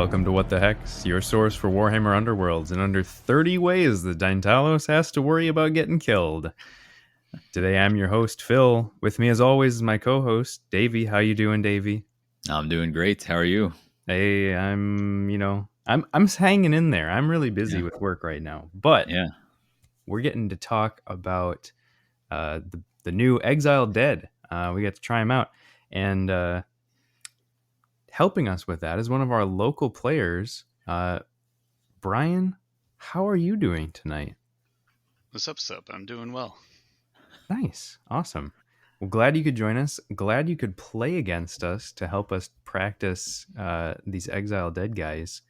Welcome to What the Hex, your source for Warhammer Underworlds in under 30 ways that Deintalos has to worry about getting killed. Today I'm your host, Phil. With me as always is my co-host, Davey. How you doing, Davey? I'm doing great. How are you? Hey, I'm hanging in there. I'm really busy with work right now, but we're getting to talk about the new Exiled Dead. We got to try them out, and helping us with that is one of our local players, Brian. How are you doing tonight? What's up, Sup? I'm doing well. Nice. Awesome. Well, glad you could join us. Glad you could play against us to help us practice these Exile Dead guys.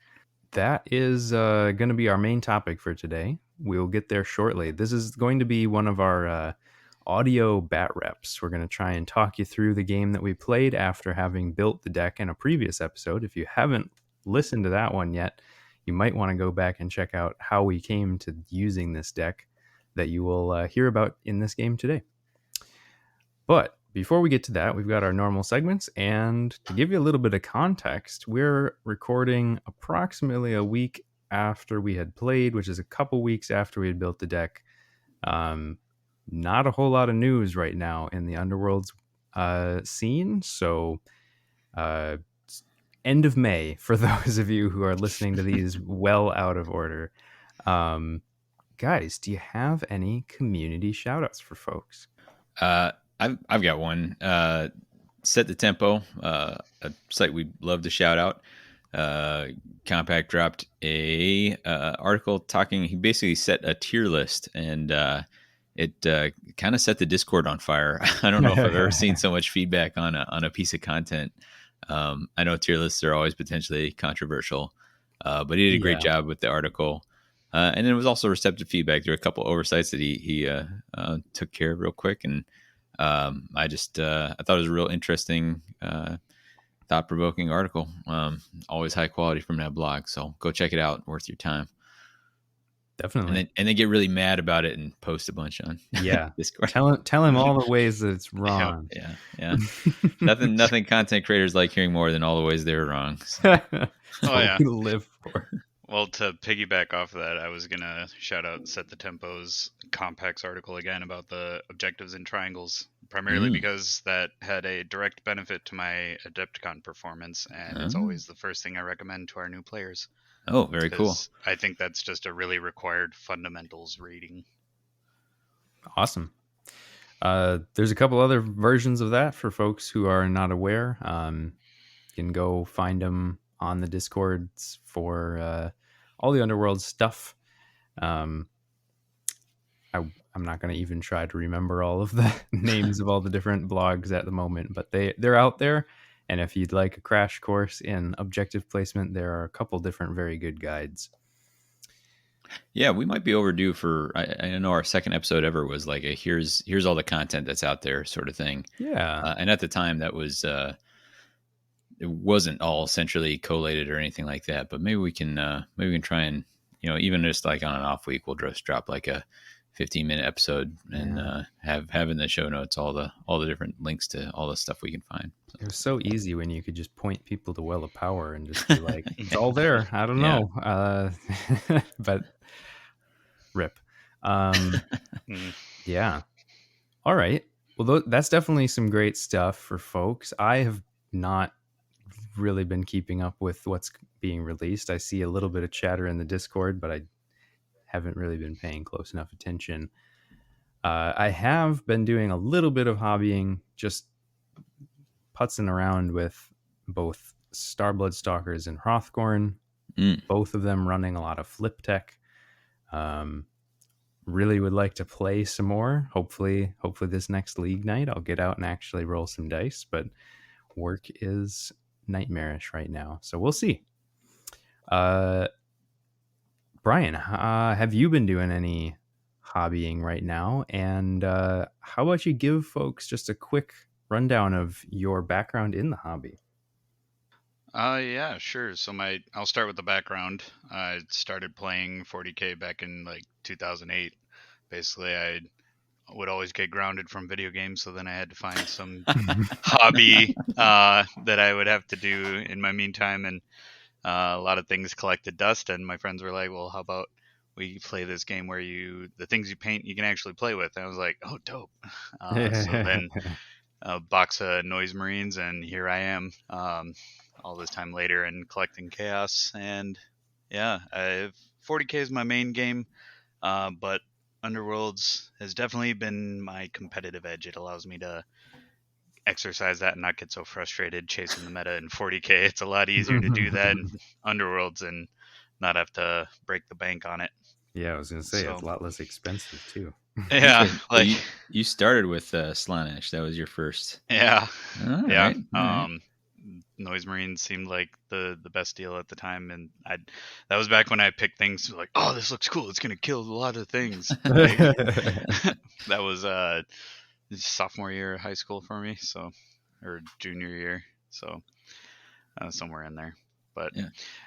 That is going to be our main topic for today. We'll get there shortly. This is going to be one of our audio bat reps. We're going to try and talk you through the game that we played after having built the deck in a previous episode. If you haven't listened to that one yet, you might want to go back and check out how we came to using this deck that you will hear about in this game today. But before we get to that, we've got our normal segments, and to give you a little bit of context, we're recording approximately a week after we had played, which is a couple weeks after we had built the deck. Not a whole lot of news right now in the Underworlds scene, so end of May for those of you who are listening to these well out of order. Guys, do you have any community shoutouts for folks? I've got one. Set the Tempo, a site we'd love to shout out. Clawpack dropped a article talking. He basically set a tier list, and it kind of set the Discord on fire. I don't know if I've ever seen so much feedback on a piece of content. I know tier lists are always potentially controversial, but he did a great job with the article. And it was also receptive feedback. There were a couple oversights that he took care of real quick, and I thought it was a real interesting, thought-provoking article. Always high quality from that blog, so go check it out. Worth your time. Definitely. And then get really mad about it and post a bunch on Discord. Tell him all the ways that it's wrong. Yeah. nothing content creators like hearing more than all the ways they're wrong. So. We live for. Well, to piggyback off of that, I was going to shout out Set the Tempo's Compacts article again about the objectives and triangles, primarily because that had a direct benefit to my Adepticon performance, and it's always the first thing I recommend to our new players. Oh, very cool. I think that's just a really required fundamentals reading. Awesome. There's a couple other versions of that for folks who are not aware. You can go find them on the Discords for all the Underworld stuff. I'm not going to even try to remember all of the names of all the different blogs at the moment, but they're out there. And if you'd like a crash course in objective placement, there are a couple different very good guides. Yeah, we might be overdue for. I know our second episode ever was like a here's all the content that's out there sort of thing. Yeah, and at the time that was it wasn't all centrally collated or anything like that. But maybe we can try and even just like on an off week, we'll just drop like a 15-minute episode and have in the show notes all the different links to all the stuff we can find. So. It was so easy when you could just point people to Well of Power and just be like, it's all there. I don't know. But rip. Yeah. All right. Well, that's definitely some great stuff for folks. I have not really been keeping up with what's being released. I see a little bit of chatter in the Discord, but I haven't really been paying close enough attention. I have been doing a little bit of hobbying, just putzing around with both Starblood Stalkers and Hrothgorn, both of them running a lot of flip tech. Really would like to play some more. Hopefully this next league night I'll get out and actually roll some dice, but work is nightmarish right now, so we'll see. Brian, have you been doing any hobbying right now? And how about you give folks just a quick rundown of your background in the hobby? Yeah, sure. So I'll start with the background. I started playing 40K back in like 2008. Basically, I would always get grounded from video games, so then I had to find some hobby that I would have to do in my meantime. And a lot of things collected dust, and my friends were like, "Well, how about we play this game where the things you paint you can actually play with?" And I was like, "Oh, dope!" So then a box of noise marines, and here I am, all this time later, and collecting chaos. And yeah, 40K is my main game, but Underworlds has definitely been my competitive edge. It allows me to exercise that and not get so frustrated chasing the meta in 40K. It's a lot easier to do that in Underworlds and not have to break the bank on it. Yeah, I was gonna say it's a lot less expensive too. Yeah, like you started with Slaanesh. That was your first. Yeah, All yeah. right. Noise Marines seemed like the best deal at the time, and that was back when I picked things like, oh, this looks cool. It's gonna kill a lot of things. Like, that was sophomore year of high school for me, so or junior year, so somewhere in there. But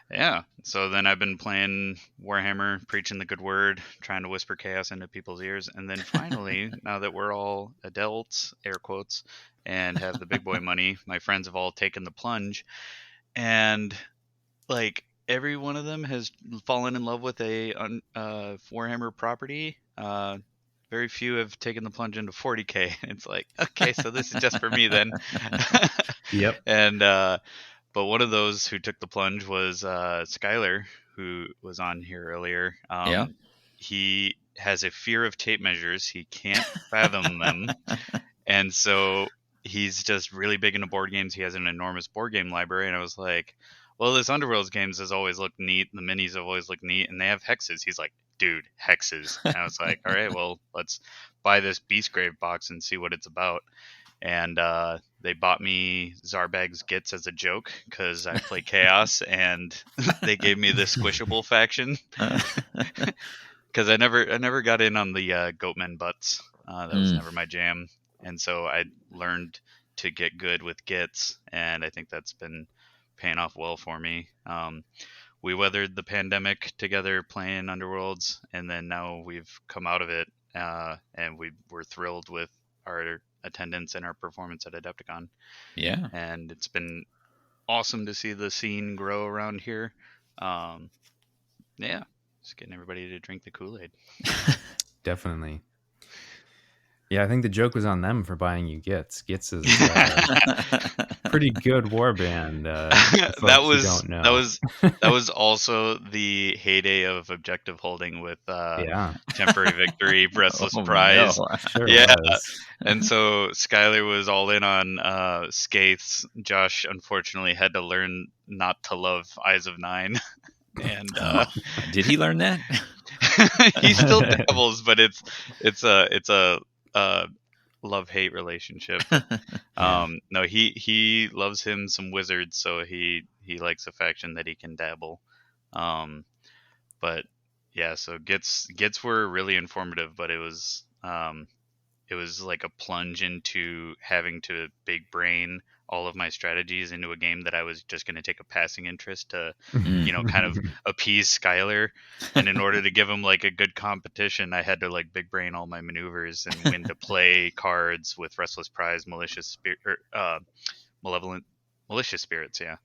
yeah, so then I've been playing Warhammer, preaching the good word, trying to whisper chaos into people's ears, and then finally, now that we're all adults, air quotes, and have the big boy money, my friends have all taken the plunge, and like every one of them has fallen in love with a Warhammer property. Very few have taken the plunge into 40K. It's like, okay, so this is just for me then. Yep. And but one of those who took the plunge was Skylar, who was on here earlier. He has a fear of tape measures. He can't fathom them. And so he's just really big into board games. He has an enormous board game library. And I was like, well, this Underworlds games has always looked neat. The minis have always looked neat. And they have hexes. He's like, dude, hexes. And I was like, all right, well, let's buy this Beastgrave box and see what it's about. And they bought me Zarbag's Gits as a joke because I play Chaos, and they gave me the Squishable faction because I never got in on the Goatmen butts. That was never my jam, and so I learned to get good with Gits, and I think that's been paying off well for me. We weathered the pandemic together playing Underworlds, and then now we've come out of it, and we're thrilled with our attendance and our performance at Adepticon. Yeah. And it's been awesome to see the scene grow around here. Yeah, just getting everybody to drink the Kool-Aid. Definitely. Yeah, I think the joke was on them for buying you Gits. Gits is pretty good warband. That was also the heyday of objective holding with Temporary Victory, Breathless Prize. No. Sure was. And so Skylar was all in on Skaiths. Josh unfortunately had to learn not to love Eyes of Nine. And did he learn that? He still dabbles, but it's a love-hate relationship. No, he loves him some wizards, so he likes a faction that he can dabble. But yeah, so Gits were really informative, but it was like a plunge into having to big brain all of my strategies into a game that I was just going to take a passing interest to, kind of appease Skylar. And in order to give him like a good competition, I had to like big brain all my maneuvers and when to play cards with Restless Prize, Malicious Spirits. Yeah.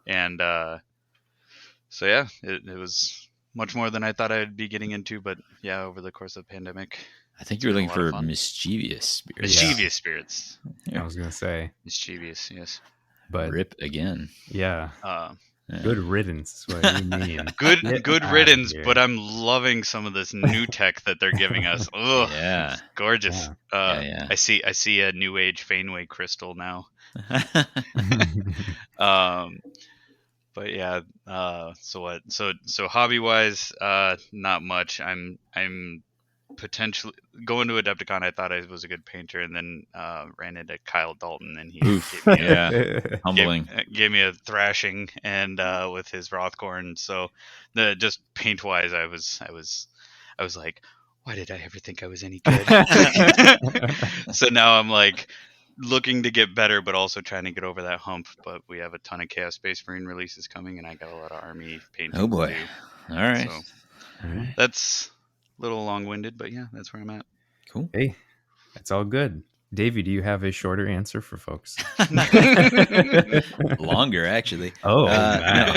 And, so yeah, it was much more than I thought I'd be getting into, but yeah, over the course of the pandemic, I think you were looking for Mischievous Spirits. Mischievous Spirits. I was going to say. Mischievous, yes. But RIP again. Yeah. Good riddance is what you mean. Good riddance, but I'm loving some of this new tech that they're giving us. Ugh, yeah. Gorgeous. Yeah. I see a new age Fenway crystal now. But yeah, so what? So hobby wise, not much. I'm potentially going to Adepticon. I thought I was a good painter, and then ran into Kyle Dalton, and he gave me a thrashing, and with his Rothkorn. So just paint wise, I was like, why did I ever think I was any good? So now I'm like looking to get better, but also trying to get over that hump. But we have a ton of Chaos Space Marine releases coming, and I got a lot of Army painting. Oh boy! To do. All right, so that's a little long-winded, but yeah, that's where I'm at. Cool. Hey, that's all good. Davey, do you have a shorter answer for folks? Longer, actually. Oh, wow.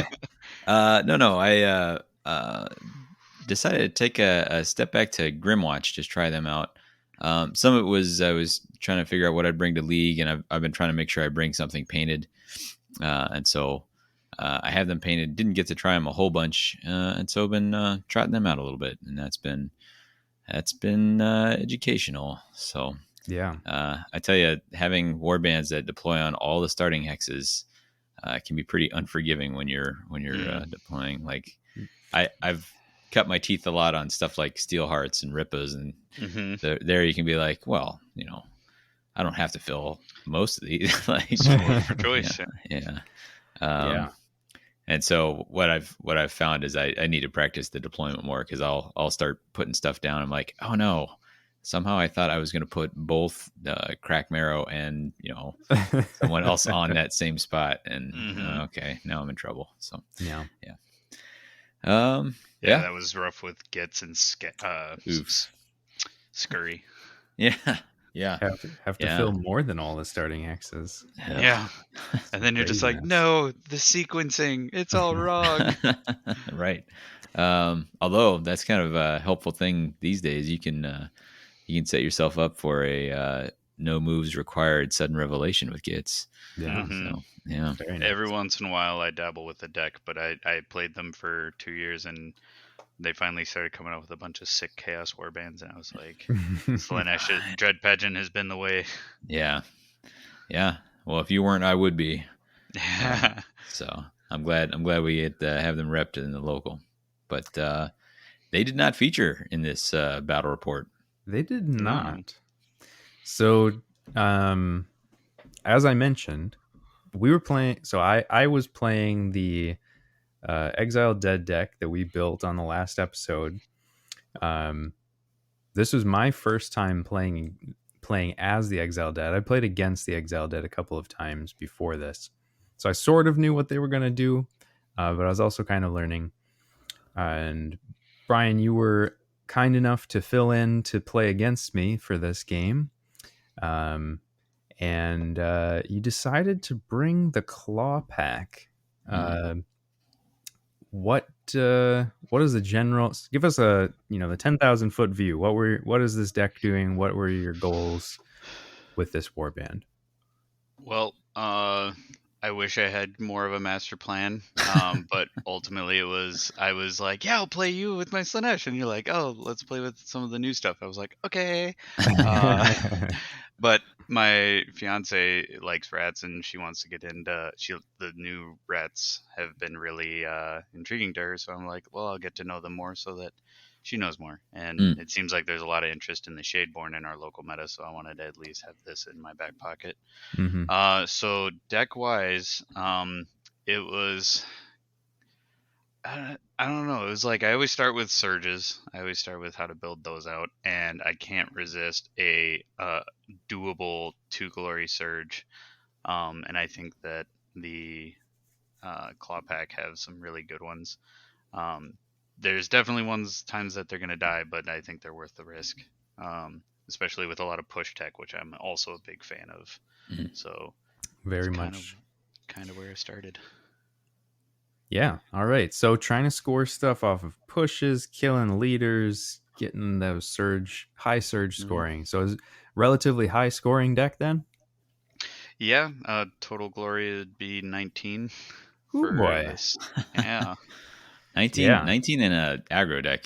No. I decided to take a step back to Grimwatch, just try them out. Some of it was I was trying to figure out what I'd bring to League, and I've been trying to make sure I bring something painted. And so I have them painted. Didn't get to try them a whole bunch, and so I've been trotting them out a little bit, and that's been educational. So Yeah. I tell you, having warbands that deploy on all the starting hexes can be pretty unforgiving when you're deploying. Like I've cut my teeth a lot on stuff like Steel Hearts and Rippas, and there you can be like, well, I don't have to fill most of these. Like, for choice. yeah. Yeah. And so what I've found is I need to practice the deployment more, because I'll start putting stuff down. I'm like, oh no, somehow I thought I was going to put both Crack Marrow and someone else on that same spot, and okay, now I'm in trouble. So Yeah. Yeah, that was rough with Gets and Scurry. Yeah. Have to fill more than all the starting hexes. Yeah. And then you're just like, no, the sequencing, it's all wrong. Right. Although that's kind of a helpful thing these days. You can set yourself up for a no moves required sudden revelation with Gits. Yeah. So, yeah. Nice. Every once in a while I dabble with the deck, but I played them for 2 years, and they finally started coming up with a bunch of sick Chaos Warbands, and I was like, Slanesh Dread Pageant has been the way. Yeah. Well, if you weren't, I would be. So I'm glad we get to have them repped in the local. But they did not feature in this battle report. They did not. So, as I mentioned, we were playing. So I was playing the Exiled Dead deck that we built on the last episode. This was my first time playing as the Exiled Dead. I played against the Exiled Dead a couple of times before this, so I sort of knew what they were going to do, but I was also kind of learning. And Brian, you were kind enough to fill in to play against me for this game, and you decided to bring the Clawpack. What is the general? Give us the 10,000 foot view. What is this deck doing? What were your goals with this warband? Well, I wish I had more of a master plan, but ultimately I was like, yeah, I'll play you with my Slanesh, and you're like, oh, let's play with some of the new stuff. I was like, okay. But my fiance likes rats, and she wants to get into the new rats have been really intriguing to her, so I'm like, well, I'll get to know them more so that she knows more. And it seems like there's a lot of interest in the Shadeborn in our local meta, so I wanted to at least have this in my back pocket. So deck wise, it was I don't know. It was like I always start with surges. I always start with how to build those out, and I can't resist a doable 2 glory surge. And I think that the Clawpack have some really good ones. There's definitely times that they're going to die, but I think they're worth the risk, especially with a lot of push tech, which I'm also a big fan of. So very much kind of where I started. Yeah. All right. So trying to score stuff off of pushes, killing leaders, getting those high surge scoring. So is relatively high scoring deck then? Yeah. Total glory would be 19. Ooh, boy. This. Yeah. 19 in a aggro deck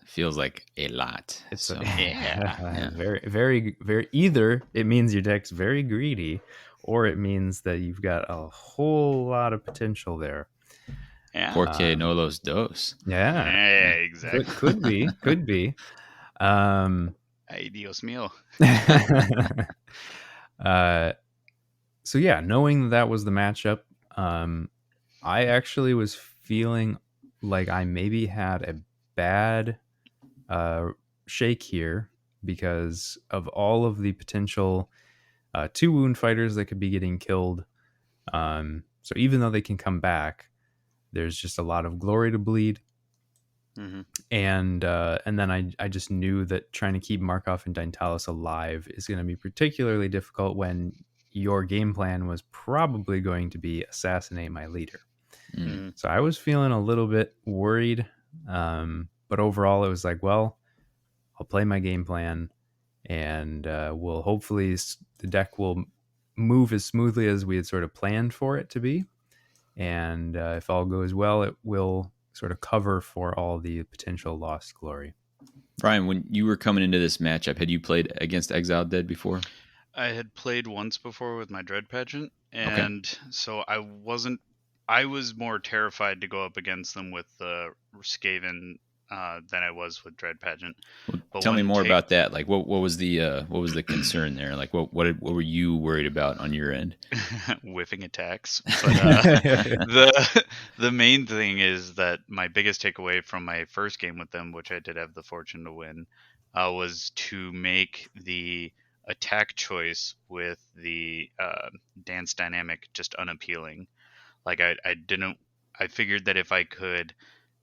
feels like a lot. It's very, very, very. Either it means your deck's very greedy, or it means that you've got a whole lot of potential there. Yeah. Porque no los dos. Yeah, exactly. Could be. Ay, Dios mío. So yeah, knowing that was the matchup, I actually was feeling like I maybe had a bad shake here because of all of the potential 2 wound fighters that could be getting killed. So even though they can come back, there's just a lot of glory to bleed. And then I just knew that trying to keep Markov and Deintalos alive is going to be particularly difficult when your game plan was probably going to be assassinate my leader. Mm. So I was feeling a little bit worried. But overall, it was like, well, I'll play my game plan, and we'll hopefully the deck will move as smoothly as we had sort of planned for it to be. And if all goes well, it will sort of cover for all the potential lost glory. Brian, when you were coming into this matchup, had you played against Exiled Dead before? I had played once before with my Dread Pageant, Okay. and so I wasn't. I was more terrified to go up against them with the Skaven than I was with Dread Pageant. Well, But tell me when more about that. Like, what was the concern there? Like, what were you worried about on your end? whiffing attacks, but the main thing is that my biggest takeaway from my first game with them, which I did have the fortune to win, was to make the attack choice with the dance dynamic just unappealing. Like I didn't. I figured that if I could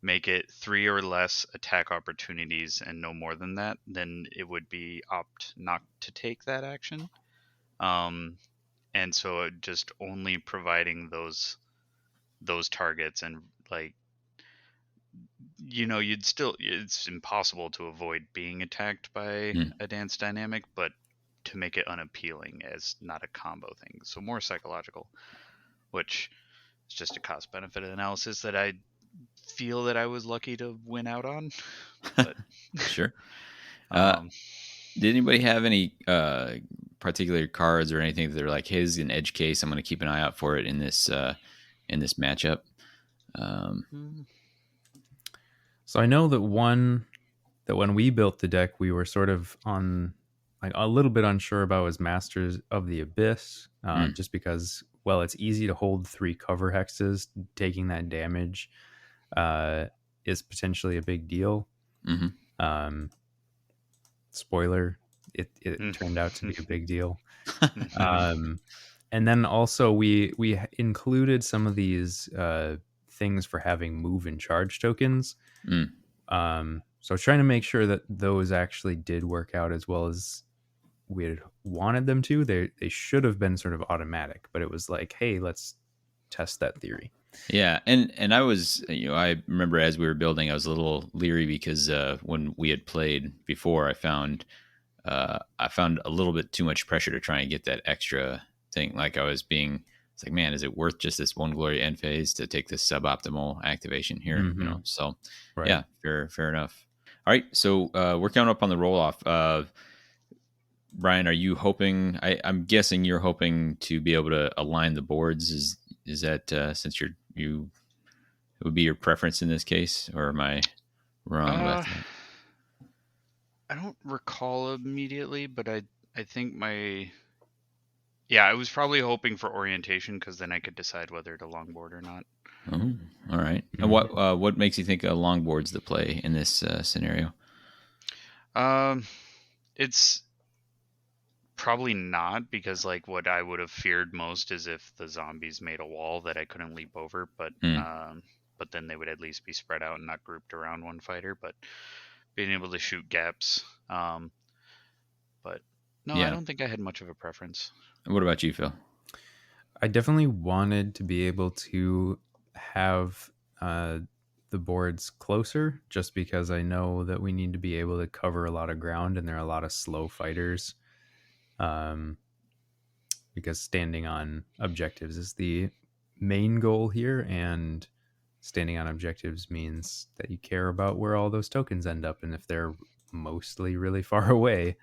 make it 3 or less attack opportunities and no more than that, then it would be opt not to take that action. Um, and so just only providing those targets, and like, you'd still, it's impossible to avoid being attacked by Hmm. a dance dynamic, but to make it unappealing as not a combo thing, so more psychological, which is just a cost benefit analysis that I feel that I was lucky to win out on. But Sure. um Did anybody have any particular cards or anything that they're like, hey, this is an edge case, I'm going to keep an eye out for it in this matchup? So I know that when we built the deck, we were sort of on like a little bit unsure about was Masters of the Abyss, just because, well, it's easy to hold 3 cover hexes. Taking that damage is potentially a big deal. Mm-hmm. Spoiler, it turned out to be a big deal. And then also we included some of these things for having move and charge tokens. So trying to make sure that those actually did work out as well as we had wanted them to. They should have been sort of automatic, but it was like, hey, let's test that theory. Yeah, and I was, I remember as we were building, I was a little leery because when we had played before, I found a little bit too much pressure to try and get that extra thing. Like it's like, man, is it worth just this 1 glory end phase to take this suboptimal activation here? Mm-hmm. So Right. yeah, fair enough. All right, so we're counting up on the roll off. Brian, are you hoping? I'm guessing you're hoping to be able to align the boards. Is that since you it would be your preference in this case, or am I wrong about that? I don't recall immediately, but I think I was probably hoping for orientation, because then I could decide whether to longboard or not. Oh, all right. Mm-hmm. And what makes you think a longboard's the play in this scenario? It's probably not, because like what I would have feared most is if the zombies made a wall that I couldn't leap over, but then they would at least be spread out and not grouped around one fighter. But being able to shoot gaps, but no, Yeah. I don't think I had much of a preference. What about you, Phil? I definitely wanted to be able to have the boards closer, just because I know that we need to be able to cover a lot of ground, and there are a lot of slow fighters. Because standing on objectives is the main goal here, and standing on objectives means that you care about where all those tokens end up, and if they're mostly really far away,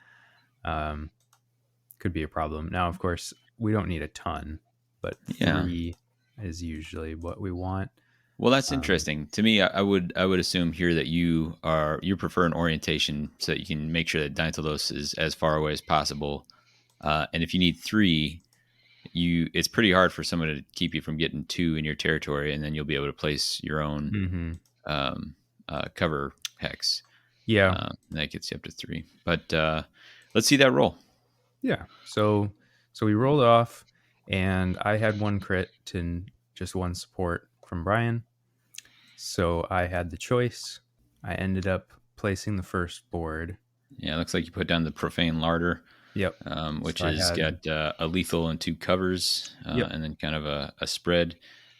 could be a problem. Now, of course, we don't need a ton, but 3 is usually what we want. Well, that's interesting. To me, I would assume here that you prefer an orientation so that you can make sure that Deintalos is as far away as possible. And if you need 3, it's pretty hard for someone to keep you from getting 2 in your territory, and then you'll be able to place your own cover hex. Yeah, that gets you up to 3. But let's see that roll. Yeah. So we rolled off, and I had 1 crit to just 1 support from Brian. So I had the choice. I ended up placing the first board. Yeah, it looks like you put down the Profane Larder. Yep. Which has got a lethal and 2 covers, and then kind of a spread.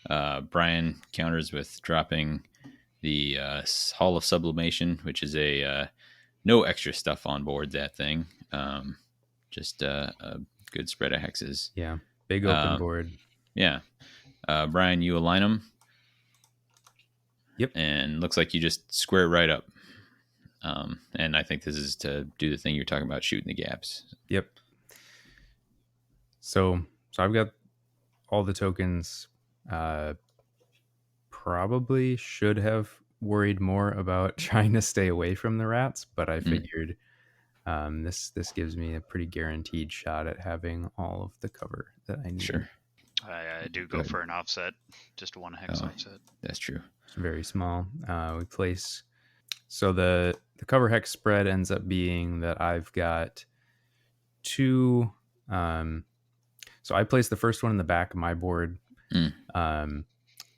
Brian counters with dropping the Hall of Sublimation, which is a no extra stuff on board that thing. Just a good spread of hexes. Yeah, big open Um, board. Yeah. Brian, you align them. Yep. And looks like you just square right up. And I think this is to do the thing you're talking about, shooting the gaps. Yep. So I've got all the tokens. Probably should have worried more about trying to stay away from the rats, but I figured this gives me a pretty guaranteed shot at having all of the cover that I need. Sure. I do go for an offset, just one hex offset. That's true. It's very small. We place. So the cover hex spread ends up being that I've got two. So I place the first one in the back of my board.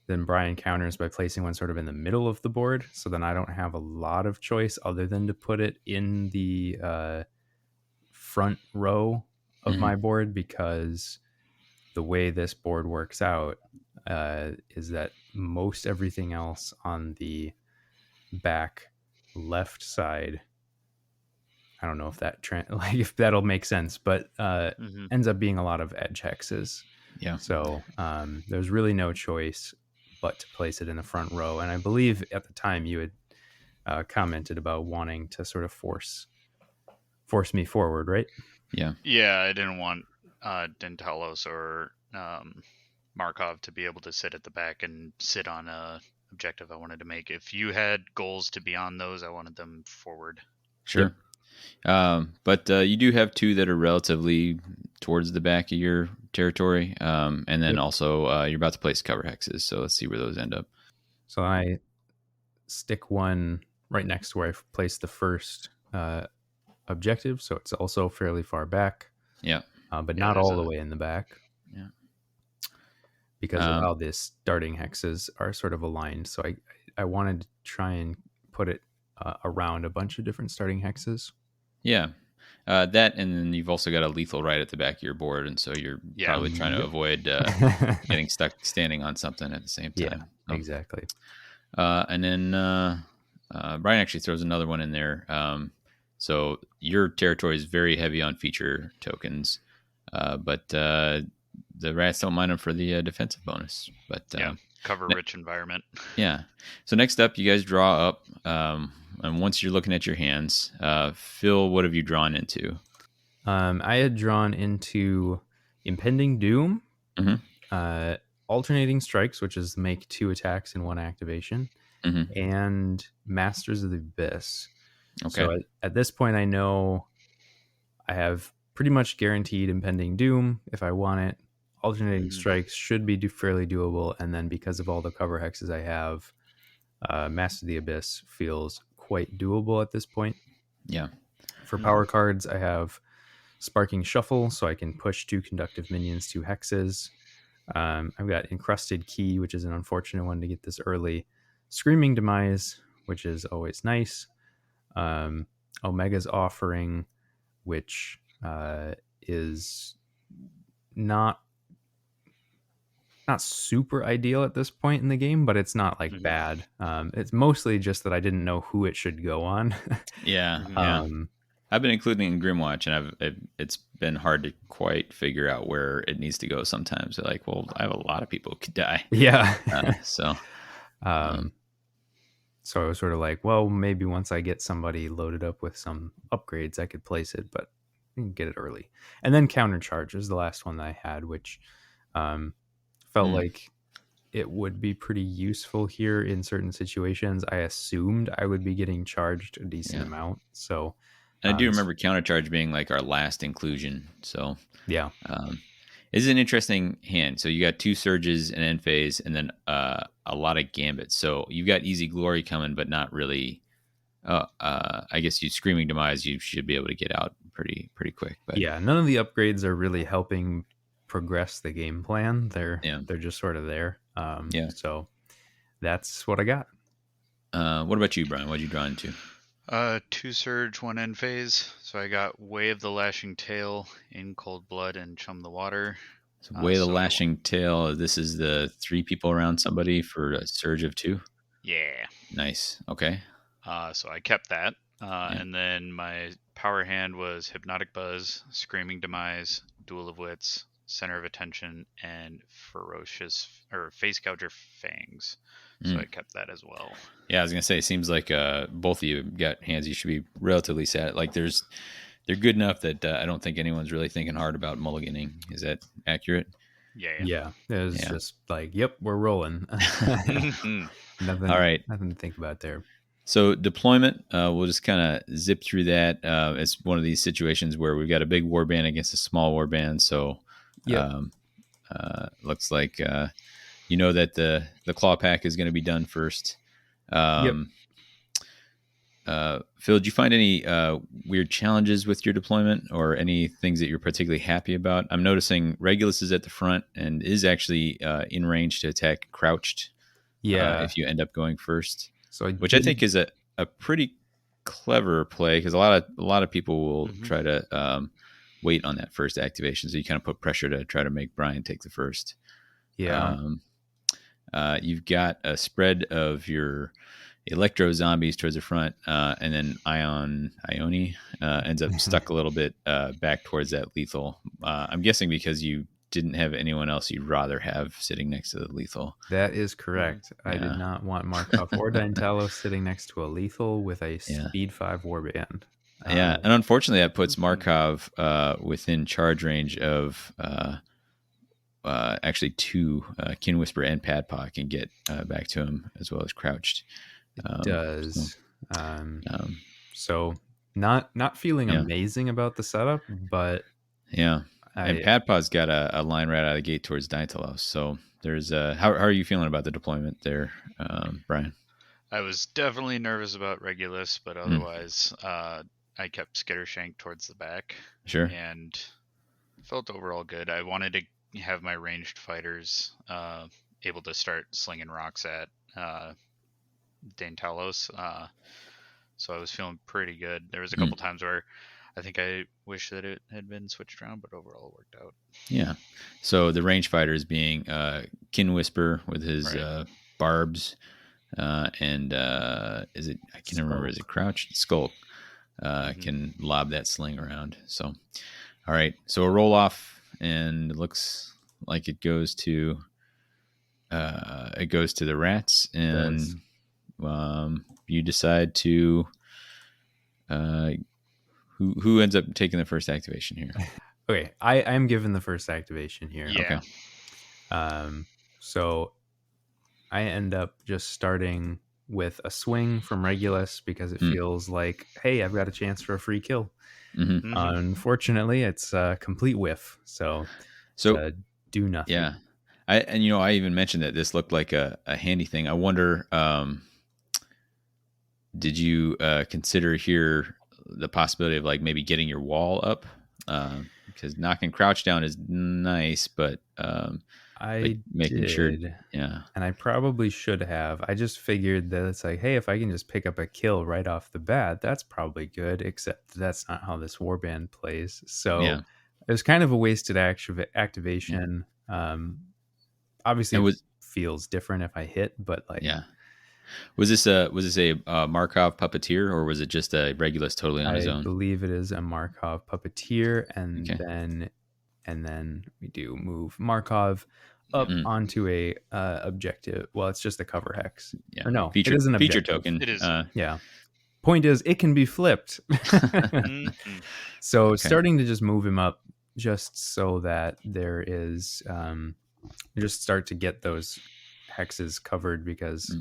Then Brian counters by placing one sort of in the middle of the board. So then I don't have a lot of choice other than to put it in the front row of my board, because the way this board works out is that most everything else on the back left side, I don't know if that if that'll make sense, but ends up being a lot of edge hexes. Yeah. So there's really no choice but to place it in the front row. And I believe at the time you had commented about wanting to sort of force me forward, right? Yeah. Yeah, I didn't want Deintalos or Markov to be able to sit at the back and sit on a objective I wanted to make. If you had goals to be on those, I wanted them forward. Sure. But you do have two that are relatively towards the back of your territory. And then also you're about to place cover hexes. So let's see where those end up. So I stick one right next to where I placed the first objective. So it's also fairly far back. Yeah. But not all the way in the back. Yeah. Because of how the starting hexes are sort of aligned. So I wanted to try and put it around a bunch of different starting hexes. Yeah. That, and then you've also got a lethal right at the back of your board, and so you're probably trying to avoid getting stuck standing on something at the same time. Yeah, exactly. And then Brian actually throws another one in there. So your territory is very heavy on feature tokens, but the rats don't mind them for the defensive bonus. But cover-rich environment. Yeah. So next up, you guys draw up. And once you're looking at your hands, Phil, what have you drawn into? I had drawn into Impending Doom, Alternating Strikes, which is make 2 attacks in 1 activation, and Masters of the Abyss. Okay. So at this point, I know I have pretty much guaranteed Impending Doom if I want it. Alternating Strikes should be fairly doable, and then because of all the cover hexes I have, Master of the Abyss feels quite doable at this point. Yeah. For power cards, I have Sparking Shuffle, so I can push 2 conductive minions to hexes. I've got Encrusted Key, which is an unfortunate one to get this early. Screaming Demise, which is always nice. Omega's Offering, which is not super ideal at this point in the game, but it's not like bad. It's mostly just that I didn't know who it should go on. Yeah. I've been including in Grimwatch, and it's been hard to quite figure out where it needs to go sometimes. They're like, well, I have a lot of people who could die. Yeah. So I was sort of like, well, maybe once I get somebody loaded up with some upgrades, I could place it, but I can get it early. And then Countercharge is the last one that I had, which felt like it would be pretty useful here in certain situations. I assumed I would be getting charged a decent amount. So, and I do remember Countercharge being like our last inclusion. So yeah, this is an interesting hand. So you got 2 surges and end phase, and then a lot of gambits. So you've got Easy Glory coming, but not really. I guess you Screaming Demise, you should be able to get out pretty quick. But yeah, none of the upgrades are really helping progress the game plan. They're just sort of there. So that's what I got. What about you, Brian? What'd you draw into? 2 surge, 1 end phase. So I got Way of the Lashing Tail, In Cold Blood, and Chum the Water. So way the So lashing tail. This is the 3 people around somebody for a surge of 2. yeah. Nice. Okay. So I kept that. Yeah. And then my power hand was Hypnotic Buzz, Screaming Demise, Duel of Wits, Center of Attention, and Ferocious or Face Gouger Fangs. So I kept that as well. Yeah, I was gonna say, it seems like both of you got hands you should be relatively sad. Like they're good enough that I don't think anyone's really thinking hard about mulliganing. Is that accurate? Yeah. It was Yeah. just like, yep, we're rolling. Nothing, All right. nothing to think about there. So deployment, we'll just kind of zip through that. It's one of these situations where we've got a big warband against a small warband. So Yep. looks like you know that the Clawpack is going to be done first. Phil, did you find any weird challenges with your deployment or any things that you're particularly happy about? I'm noticing Regulus is at the front and is actually in range to attack crouched. Yeah. If you end up going first, So which I think is a pretty clever play, because a lot of people will try to wait on that first activation. So you kind of put pressure to try to make Brian take the first. Yeah. You've got a spread of your electro-zombies towards the front, and then Ione ends up stuck a little bit back towards that lethal. I'm guessing because you didn't have anyone else you'd rather have sitting next to the lethal. That is correct. I did not want Markov or Deintalos sitting next to a lethal with a speed 5 warband. Yeah, and unfortunately that puts Markov within charge range of actually 2 Kin Whisper and Padpaw can get back to him, as well as crouched. It does. So not feeling amazing about the setup, but yeah. And Padpaw's got a line right out of the gate towards Deintalos. So there's how are you feeling about the deployment there, Brian? I was definitely nervous about Regulus, but otherwise I kept Skittershank towards the back. Sure. And felt overall good. I wanted to have my ranged fighters able to start slinging rocks at Deintalos. So I was feeling pretty good. There was a couple times where I think I wish that it had been switched around, but overall it worked out. Yeah. So the range fighters being Kin Whisper with his barbs, and is it? I can't remember. Is it Crouch? Skulk can lob that sling around. So, all right. So a roll off, and it looks like it goes to the rats, and you decide to. Who ends up taking the first activation here? Okay, I'm given the first activation here. Yeah. Okay. So I end up just starting with a swing from Regulus because it feels like, hey, I've got a chance for a free kill. Unfortunately, it's a complete whiff. So do nothing. Yeah. I even mentioned that this looked like a handy thing. I wonder, did you consider here the possibility of like maybe getting your wall up? Because knocking crouch down is nice, but making sure, yeah. And I probably should have. I just figured that it's like, hey, if I can just pick up a kill right off the bat, that's probably good. Except that's not how this warband plays. So it was kind of a wasted activation. Obviously, it feels different if I hit, but like, Was this a Markov puppeteer, or was it just a Regulus totally on his own? I believe it is a Markov puppeteer, and then we do move Markov up onto a objective. Well, it's just a cover hex. Yeah. Or no, feature, it is an feature objective. token. It is. Yeah. Point is, it can be flipped. So starting to just move him up, just so that there is, just start to get those hexes covered, because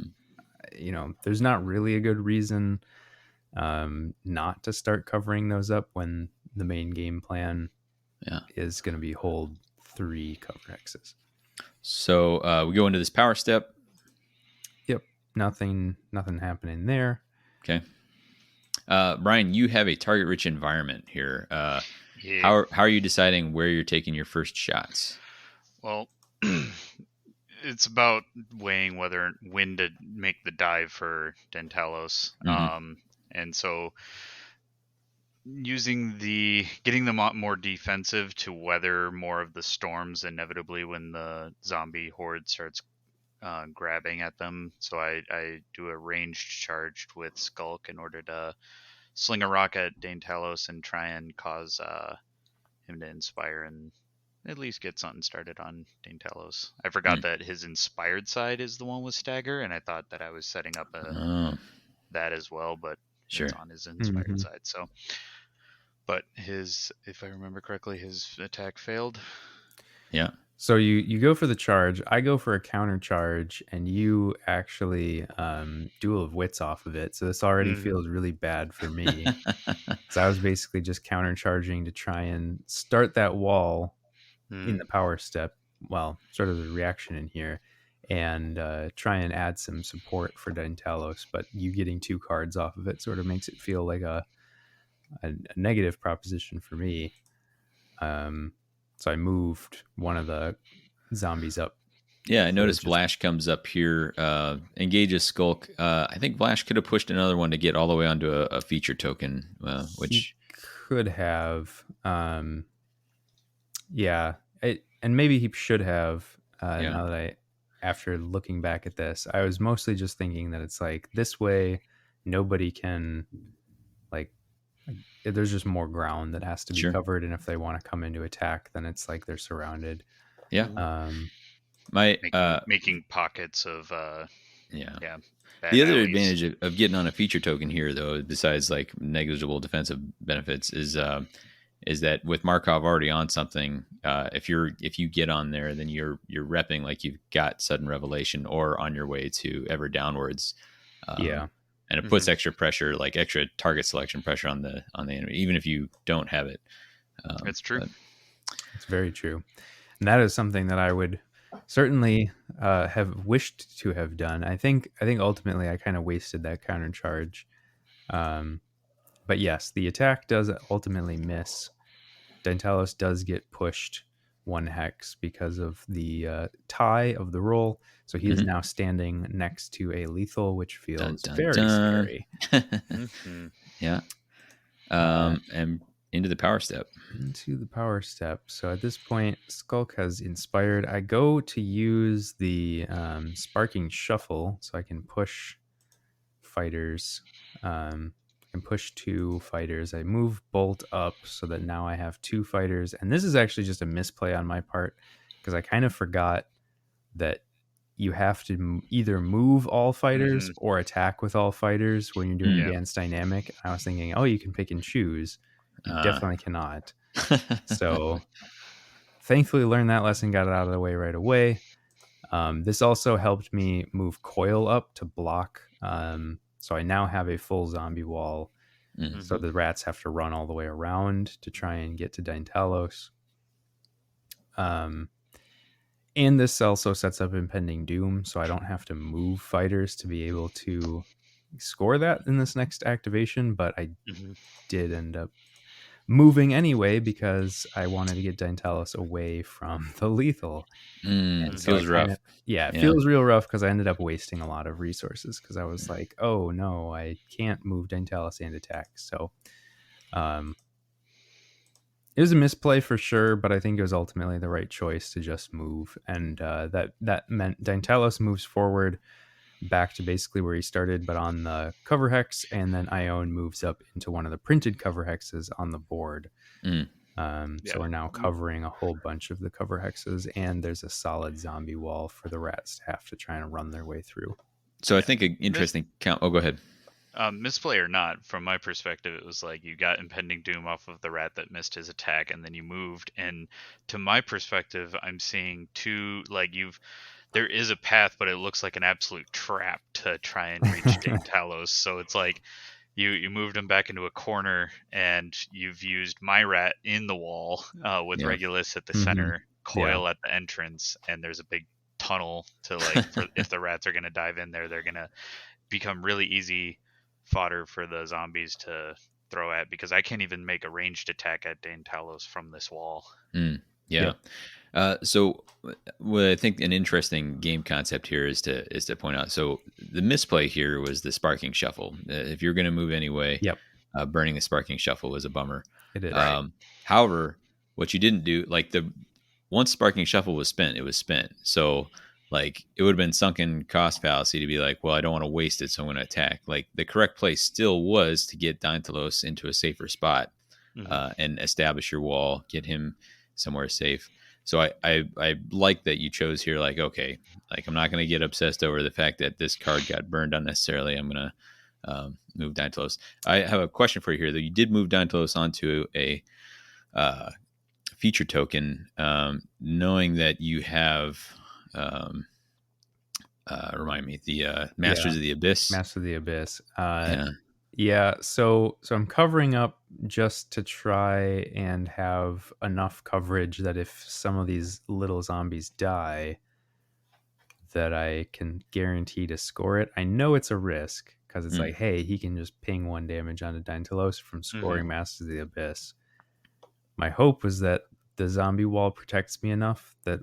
there's not really a good reason not to start covering those up when the main game plan is going to be hold 3 cover hexes. So we go into this power step. Yep. Nothing happening there. Okay. Brian, you have a target rich environment here. How are you deciding where you're taking your first shots? Well, it's about weighing when to make the dive for Deintalos. And so getting them more defensive to weather more of the storms inevitably when the zombie horde starts grabbing at them. So I do a ranged charge with Skulk in order to sling a rock at Deintalos and try and cause him to inspire and at least get something started on Deintalos. I forgot that his inspired side is the one with stagger, and I thought that I was setting up that as well, but Sure. it's on his inspired side. So, but if I remember correctly, his attack failed. Yeah. So you go for the charge, I go for a counter charge, and you actually duel of wits off of it. So this already feels really bad for me. So I was basically just counter charging to try and start that wall in the power step. Well, sort of the reaction in here, and try and add some support for Deintalos. But you getting 2 cards off of it sort of makes it feel like a negative proposition for me. So I moved one of the zombies up. Yeah, I noticed Vlash comes up here, engages Skulk. I think Vlash could have pushed another one to get all the way onto a feature token, which he could have. Yeah, and maybe he should have. Now that after looking back at this, I was mostly just thinking that it's like this way, nobody can there's just more ground that has to be covered, and if they want to come into attack, then it's like they're surrounded. Yeah. Making pockets of the other advantage of getting on a feature token here, though, besides like negligible defensive benefits, is that with Markov already on something, if you get on there, then you're repping like you've got sudden revelation or on your way to ever downwards. And it puts extra pressure, like extra target selection pressure on the enemy, even if you don't have it. That's true. It's very true, and that is something that I would certainly have wished to have done. I think ultimately I kind of wasted that counter charge. But yes, the attack does ultimately miss. Deintalos does get pushed 1 hex because of the tie of the roll. So he is now standing next to a lethal, which feels very scary. Yeah. And into the power step. So at this point, Skulk has inspired. I go to use the Sparking Shuffle so I can push fighters. And push 2 fighters. I move Bolt up so that now I have 2 fighters. And this is actually just a misplay on my part because I kind of forgot that you have to either move all fighters or attack with all fighters when you're doing advanced dynamic. I was thinking, you can pick and choose. You definitely cannot. So thankfully learned that lesson, got it out of the way right away. This also helped me move Coil up to block. So I now have a full zombie wall. So the rats have to run all the way around to try and get to Deintalos. And this also sets up Impending Doom, so I don't have to move fighters to be able to score that in this next activation, but I did end up moving anyway because I wanted to get Deintalos away from the lethal. And so feels rough. It feels real rough because I ended up wasting a lot of resources because I was like, oh no, I can't move Deintalos and attack. So it was a misplay for sure, but I think it was ultimately the right choice to just move. And that meant Deintalos moves forward back to basically where he started, but on the cover hex, and then Ione moves up into one of the printed cover hexes on the board. So we're now covering a whole bunch of the cover hexes, and there's a solid zombie wall for the rats to have to try and run their way through. So I think an interesting count. Oh, go ahead. Misplay or not, from my perspective, it was like you got Impending Doom off of the rat that missed his attack, and then you moved. And to my perspective, I'm seeing there is a path, but it looks like an absolute trap to try and reach Deintalos. So it's like you moved him back into a corner, and you've used my rat in the wall with Regulus at the center, Coil at the entrance, and there's a big tunnel to if the rats are going to dive in there, they're going to become really easy fodder for the zombies to throw at, because I can't even make a ranged attack at Deintalos from this wall. So what I think an interesting game concept here is to point out. So the misplay here was the Sparking Shuffle. If you're going to move anyway, burning the Sparking Shuffle was a bummer. It is. Right. However, what you didn't do, like once Sparking Shuffle was spent, it was spent. So like it would have been sunken cost fallacy to be like, well, I don't want to waste it, so I'm going to attack. Like the correct play still was to get Deintalos into a safer spot and establish your wall, get him somewhere safe. So I like that you chose here. Like, okay, like I'm not going to get obsessed over the fact that this card got burned unnecessarily. I'm going to move Deintalos. I have a question for you here. Though you did move Deintalos onto a feature token, knowing that you have remind me the Masters of the Abyss. Master of the Abyss. Yeah. Yeah, so I'm covering up just to try and have enough coverage that if some of these little zombies die, that I can guarantee to score it. I know it's a risk because it's like, hey, he can just ping 1 damage onto Deintalos from scoring Masters of the Abyss. My hope was that the zombie wall protects me enough that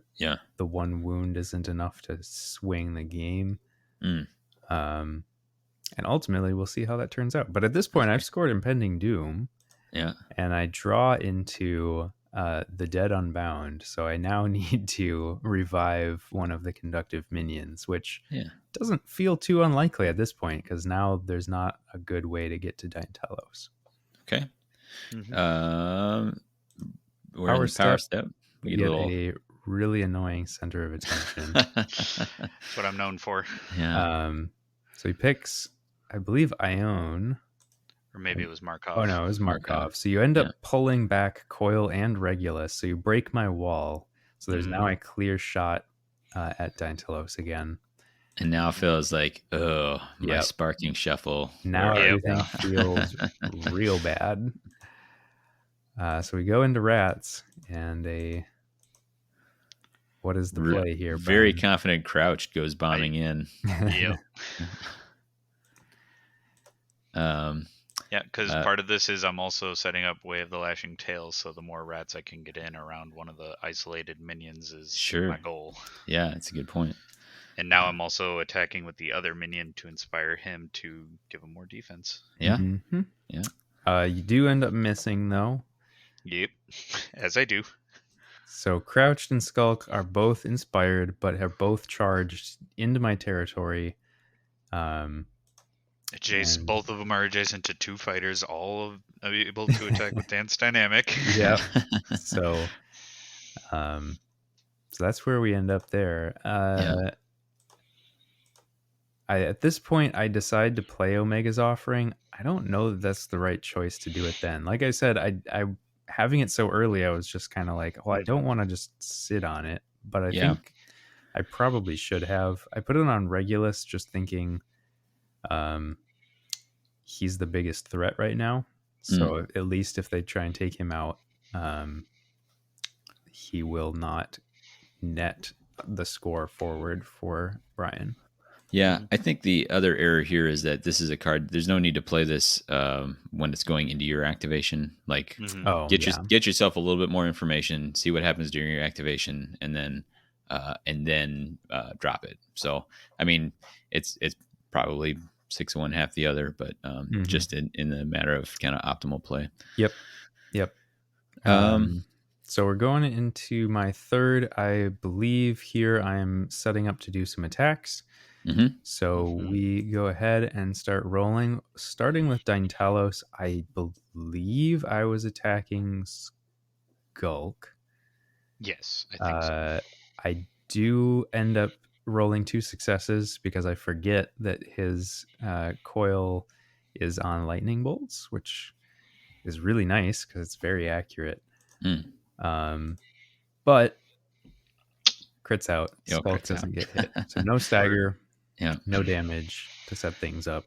the 1 wound isn't enough to swing the game. And ultimately, we'll see how that turns out. But at this point, I've scored Impending Doom. Yeah. And I draw into the Dead Unbound. So I now need to revive one of the conductive minions, which doesn't feel too unlikely at this point because now there's not a good way to get to Deintalos. Okay. We're in the power step. We get a really annoying center of attention. That's what I'm known for. Yeah. So he picks, I believe, Ione. Or maybe it was Markov. Oh, no, it was Markov. So you end up pulling back Coil and Regulus. So you break my wall. So there's now a clear shot at Deintalos again. And now it feels like, oh, my Sparking Shuffle. Now everything feels real bad. So we go into rats and what is the play here? Very confident Crouched goes bombing in. Yep. Yeah, because part of this is I'm also setting up Way of the Lashing Tail, so the more rats I can get in around one of the isolated minions is my goal. Yeah, that's a good point. And now I'm also attacking with the other minion to inspire him to give him more defense. Yeah. Mm-hmm. Yeah. You do end up missing, though. Yep, as I do. So Crouched and Skulk are both inspired, but have both charged into my territory. Both of them are adjacent to 2 fighters, all able to attack with Dance Dynamic. Yeah. So that's where we end up there. At this point, I decide to play Omega's Offering. I don't know that that's the right choice to do it then. Like I said, I having it so early, I was just kind of like, well, I don't want to just sit on it. But I think I probably should have. I put it on Regulus just thinking he's the biggest threat right now. So at least if they try and take him out, he will not net the score forward for Brian. Yeah, I think the other error here is that this is a card. There's no need to play this when it's going into your activation. Like, get yourself a little bit more information, see what happens during your activation, and then drop it. So, I mean, it's probably 6 of one, half the other, but just in the matter of kind of optimal play. Yep. So we're going into my third. I believe here I am setting up to do some attacks. So we go ahead and start rolling, starting with Deintalos. I believe I was attacking Skulk. Yes, I think so. I do end up rolling 2 successes because I forget that his coil is on lightning bolts, which is really nice because it's very accurate. But crits out. Skulk doesn't get hit. So no stagger. No damage to set things up.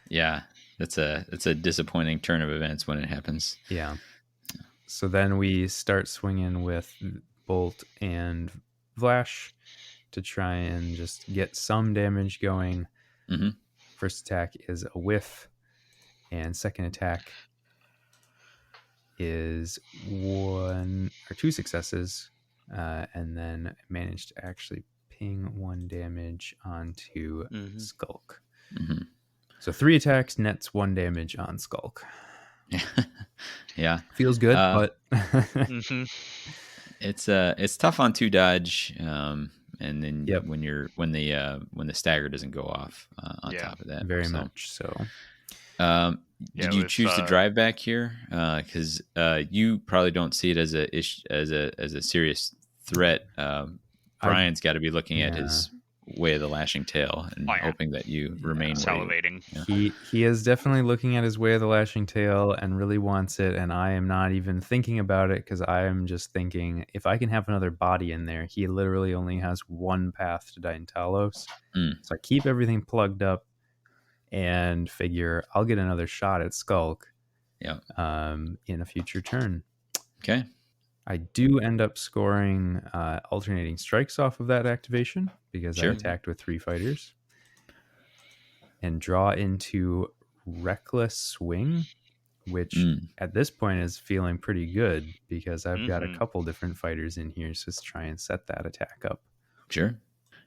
Yeah, that's a disappointing turn of events when it happens. Yeah. So then we start swinging with Bolt and Vlash to try and just get some damage going. First attack is a whiff, and second attack is 1 or 2 successes, and then managed to actually ping 1 damage onto Skulk. So 3 attacks nets 1 damage on Skulk. Yeah. Feels good, but Hmm. It's tough on 2 dodge, and then yep, when the stagger doesn't go off on Yeah. top of that. very So, much so. Yeah. did you With choose to drive back here? Because you probably don't see it as as a serious threat. I Brian's got to be looking at yeah. his way of the lashing tail and hoping that you remain where you. salivating. Yeah. He is definitely looking at his way of the lashing tail and really wants it, and I am not even thinking about it because I am just thinking if I can have another body in there, he literally only has one path to Deintalos. Mm, So I keep everything plugged up and figure I'll get another shot at Skulk yeah. in a future turn. Okay. I do end up scoring alternating strikes off of that activation because I Sure. attacked with 3 fighters and draw into Reckless Swing, which Mm, at this point is feeling pretty good because I've got a Hmm. couple different fighters in here so let's try and set that attack up. sure.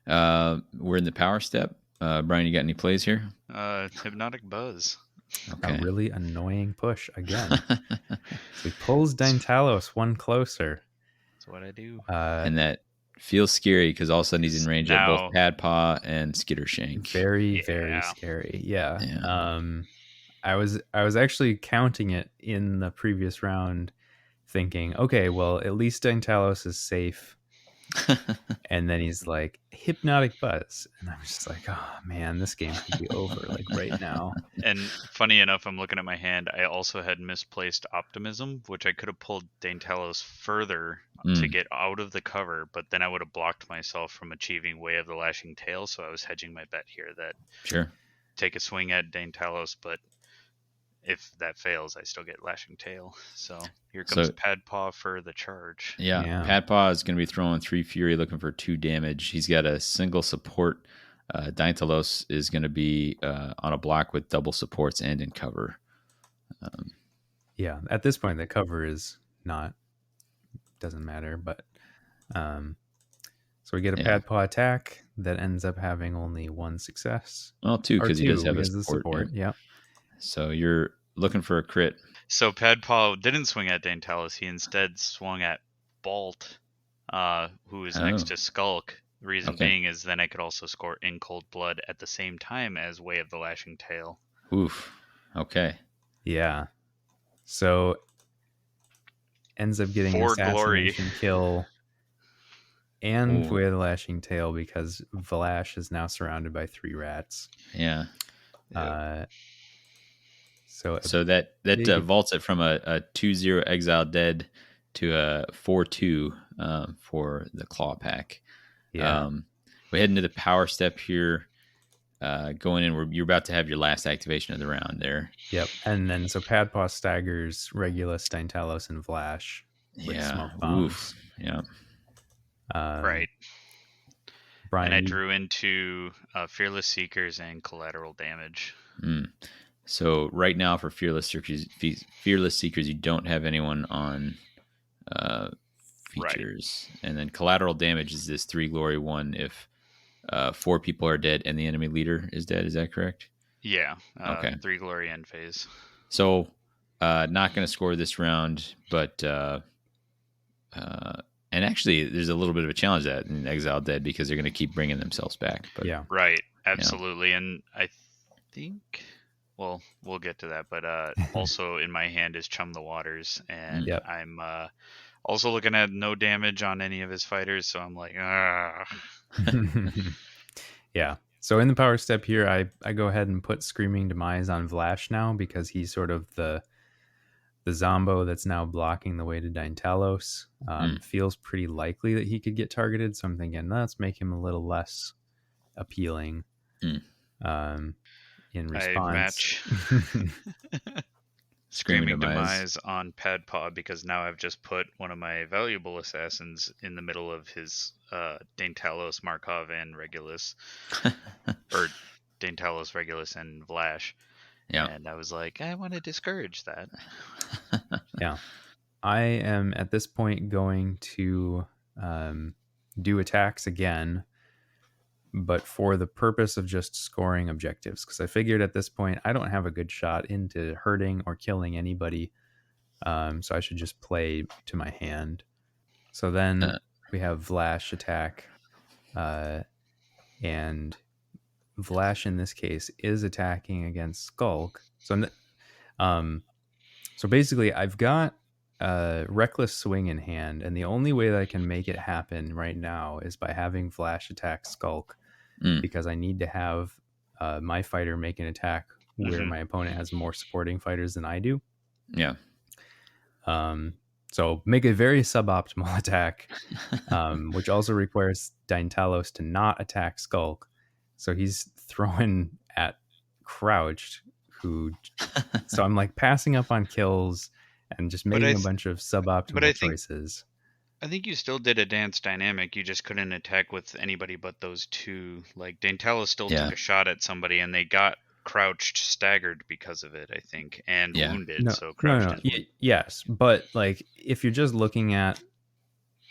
We're in the power step. Brian, you got any plays here? Hypnotic buzz. A Okay. really annoying push again. So he pulls Deintalos one closer. That's what I do. And that feels scary because all of a sudden he's in range of both Now, Padpaw and Skittershank. very, very yeah. scary. Yeah. Yeah. I was actually counting it in the previous round, thinking, okay, well, at least Deintalos is safe. And then he's like, hypnotic buzz. And I'm just like, oh man, this game could be over like right now. And funny enough, I'm looking at my hand. I also had misplaced optimism, which I could have pulled Deintalos further to get out of the cover, but then I would have blocked myself from achieving Way of the Lashing Tail. So I was hedging my bet here that Sure. take a swing at Deintalos, but if that fails, I still get Lashing Tail. So here comes So- Padpaw for the charge. Yeah. Yeah. Padpaw is going to be throwing 3 Fury looking for 2 damage. He's got a single support. Deintalos is going to be on a block with double supports and in cover. Yeah. At this point, the cover is doesn't matter, but so we get a Yeah. Padpaw attack that ends up having only 1 success. Well, 2 Or because he does 2 have a because of the support. Yeah. Yeah. So you're looking for a crit. So Padpaw didn't swing at Deintalos. He instead swung at Bolt, who is next Oh. to Skulk. The reason Okay. being is then I could also score in Cold Blood at the same time as Way of the Lashing Tail. Oof. Okay. Yeah. So ends up getting For glory. assassination kill and Ooh. Way of the Lashing Tail because Vlash is now surrounded by 3 rats. Yeah. So that big- vaults it from a 2-0 exile dead to a 4-2 for the Clawpack. yeah. We head into the power step here. Going in, you're about to have your last activation of the round there. Yep. And then so Padpaw staggers Regulus, Deintalos, and Vlash with Yeah. smoke bombs. Oof. Yeah. Right. Brian, And I drew into Fearless Seekers and Collateral Damage. Mm. So right now for Fearless Seekers, you don't have anyone on features. Right. And then Collateral Damage is this 3 glory one if 4 people are dead and the enemy leader is dead. Is that correct? Yeah. Okay. 3 glory end phase. So not going to score this round, but and actually there's a little bit of a challenge that in Exile Dead because they're going to keep bringing themselves back. But, yeah. Right. Absolutely. Yeah. And I think, well, we'll get to that, but also in my hand is Chum the Waters, and Yep. I'm also looking at no damage on any of his fighters, so I'm like, ah. Yeah. So in the power step here, I go ahead and put Screaming Demise on Vlash now because he's sort of the Zombo that's now blocking the way to Deintalos. Feels pretty likely that he could get targeted, so I'm thinking let's make him a little less appealing. In response, I match Screaming Demise on Padpaw because now I've just put one of my valuable assassins in the middle of his Deintalos, Markov, and Regulus. Or Deintalos, Regulus, and Vlash. Yeah. And I was like, I want to discourage that. Yeah. I am at this point going to do attacks again, but for the purpose of just scoring objectives, because I figured at this point I don't have a good shot into hurting or killing anybody, so I should just play to my hand. So then we have Vlash attack, and Vlash in this case is attacking against Skulk. So basically I've got Reckless Swing in hand, and the only way that I can make it happen right now is by having Vlash attack Skulk, because I need to have my fighter make an attack where my opponent has more supporting fighters than I do. Yeah. So make a very suboptimal attack, which also requires Deintalos to not attack Skulk. So he's throwing at Crouched, so I'm like passing up on kills and just making a bunch of suboptimal choices. I think you still did a dance dynamic. You just couldn't attack with anybody but those two. Like Deintalos still took a shot at somebody, and they got Crouched staggered because of it, I think, and wounded. So Crouched is yes, but like if you're just looking at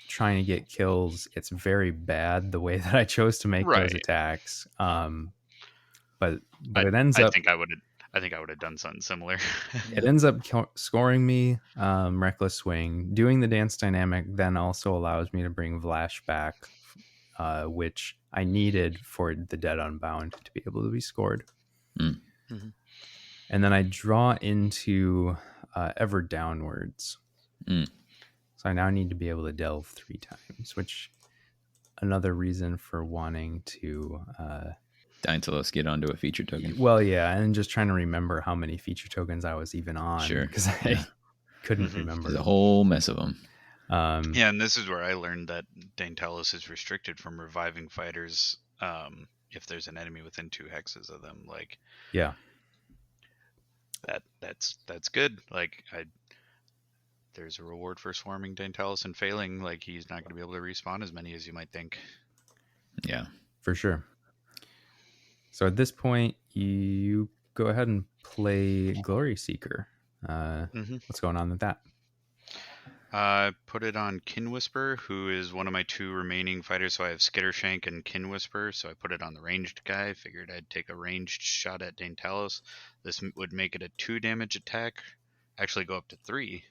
trying to get kills, it's very bad the way that I chose to make those attacks. But it ends up. I think I would have done something similar. It ends up scoring me Reckless Swing. Doing the dance dynamic then also allows me to bring Vlash back, which I needed for the Dead Unbound to be able to be scored. Mm-hmm. And then I draw into Ever Downwards. So I now need to be able to delve 3 times, which another reason for wanting to... Deintalos get onto a feature token. Well, yeah, and just trying to remember how many feature tokens I was even on. Sure. Because I couldn't remember. There's a whole mess of them. Yeah, and this is where I learned that Deintalos is restricted from reviving fighters if there's an enemy within 2 hexes of them. Like, yeah, that's good. Like, there's a reward for swarming Deintalos and failing. Like, he's not going to be able to respawn as many as you might think. Yeah, for sure. So at this point, you go ahead and play Glory Seeker. What's going on with that? I put it on Kin Whisper, who is one of my 2 remaining fighters. So I have Skittershank and Kin Whisper. So I put it on the ranged guy. Figured I'd take a ranged shot at Deintalos. This would make it a 2 damage attack. Actually go up to 3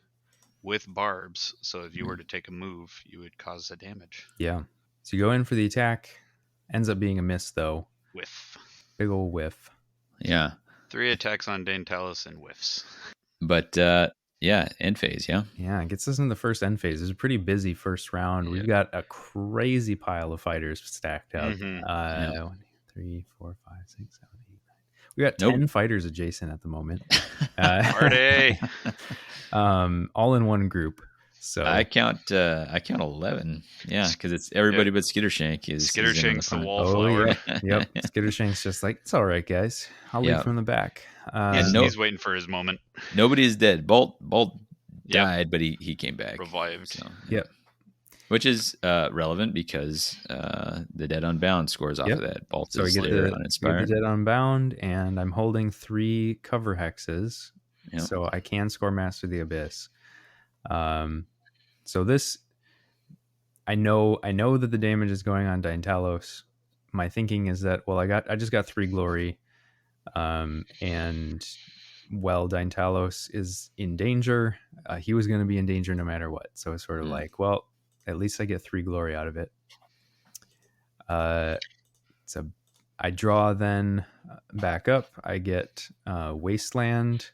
with barbs. So if you were to take a move, you would cause the damage. Yeah. So you go in for the attack. Ends up being a miss, though. Whiff. Big old whiff. Yeah. 3 attacks on Deintalos and whiffs. But end phase, yeah. Yeah, it gets us in the first end phase. It's a pretty busy first round. We've got a crazy pile of fighters stacked up. 1, 2, 3, 4, 5, 6, 7, 8, 9. We got 10 fighters adjacent at the moment. Party! All in one group. So I count 11. Yeah, because it's everybody but Skittershank is Skittershank's the Oh, wallflower. yep. Skittershank's just like, it's all right, guys. I'll lead from the back. He's waiting for his moment. Nobody is dead. Bolt died, but he came back. Revived. So, yep. Which is relevant because the Dead Unbound scores off of that. Bolt so is we get the Dead Unbound, and I'm holding 3 cover hexes. Yep. So I can score Master of the Abyss. So this, I know that the damage is going on Deintalos. My thinking is that, well, I just got 3 glory, and Deintalos is in danger. He was going to be in danger no matter what. So it's sort of like, well, at least I get 3 glory out of it. So I draw then back up. I get Wasteland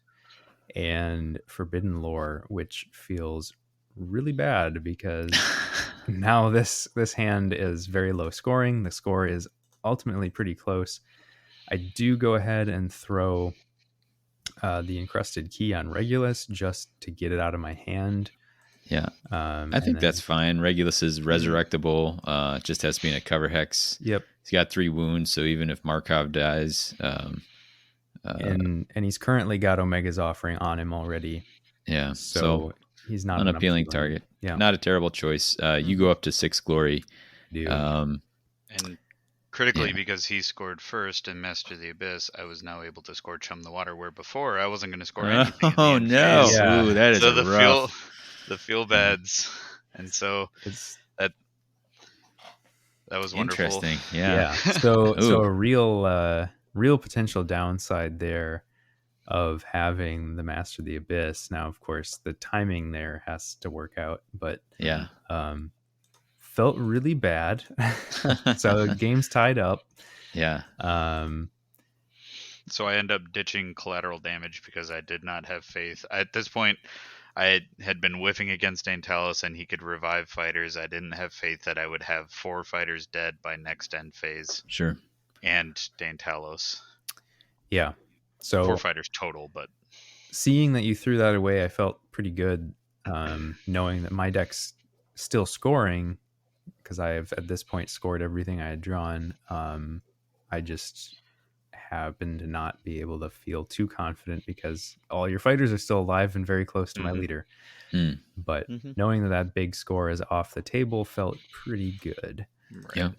and Forbidden Lore, which feels really bad because now this hand is very low scoring. The score is ultimately pretty close. I do go ahead and throw the Encrusted Key on Regulus just to get it out of my hand. Yeah, I think that's fine. Regulus is resurrectable. It just has to be in a cover hex. Yep. He's got 3 wounds, so even if Markov dies... and he's currently got Omega's Offering on him already. Yeah, so he's not an appealing target. Yeah, not a terrible choice. You go up to 6 glory. And critically, because he scored first and Master of the Abyss, I was now able to score Chum the Water, where before I wasn't going to score anything. Oh no! Yeah. Ooh, that is so rough. the feel bads, and so That was wonderful. Interesting. Yeah. Yeah. So Ooh. a real potential downside there of having the Master of the Abyss. Now, of course, the timing there has to work out, but Yeah. um, felt really bad. So game's tied up. Yeah. Um, So I end up ditching collateral damage because I did not have faith. At this point, I had been whiffing against Deintalos and he could revive fighters. I didn't have faith that I would have 4 fighters dead by next end phase. Sure. And Deintalos. yeah. 4 So fighters total, but seeing that you threw that away, I felt pretty good, knowing that my deck's still scoring because I have at this point scored everything I had drawn. I just happen to not be able to feel too confident because all your fighters are still alive and very close to my leader. Mm. But knowing that that big score is off the table felt pretty good. right. Yeah.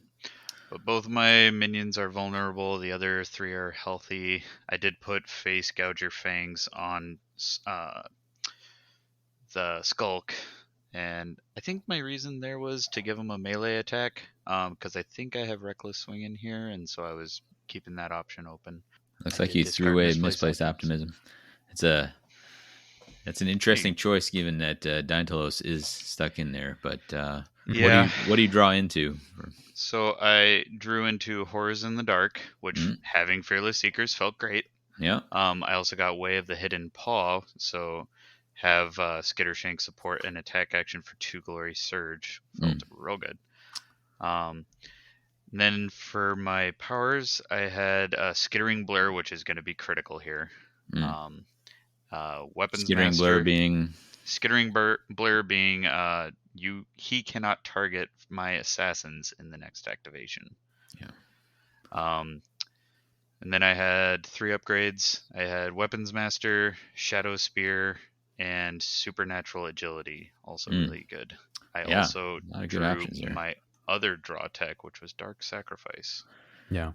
But both of my minions are vulnerable. The other 3 are healthy. I did put Face Gouger Fangs on the Skulk, and I think my reason there was to give him a melee attack, because I think I have Reckless Swing in here, and so I was keeping that option open. Looks I like did you discard threw away Misplaced misplaced optimism. That's an interesting choice, given that Deintalos is stuck in there. But Yeah. what do you draw into? So I drew into Horrors in the Dark, which having Fearless Seekers felt great. Yeah. I also got Way of the Hidden Paw, so have Skittershank support and attack action for 2 Glory Surge. Felt real good. Then for my powers, I had Skittering Blur, which is going to be critical here. Weapons Skittering Master. Blur being... Skittering Blur being he cannot target my assassins in the next activation. Yeah. And then I had 3 upgrades. I had Weapons Master, Shadow Spear, and Supernatural Agility. Also really good. I also drew options there. my other draw tech, which was Dark Sacrifice. Yeah.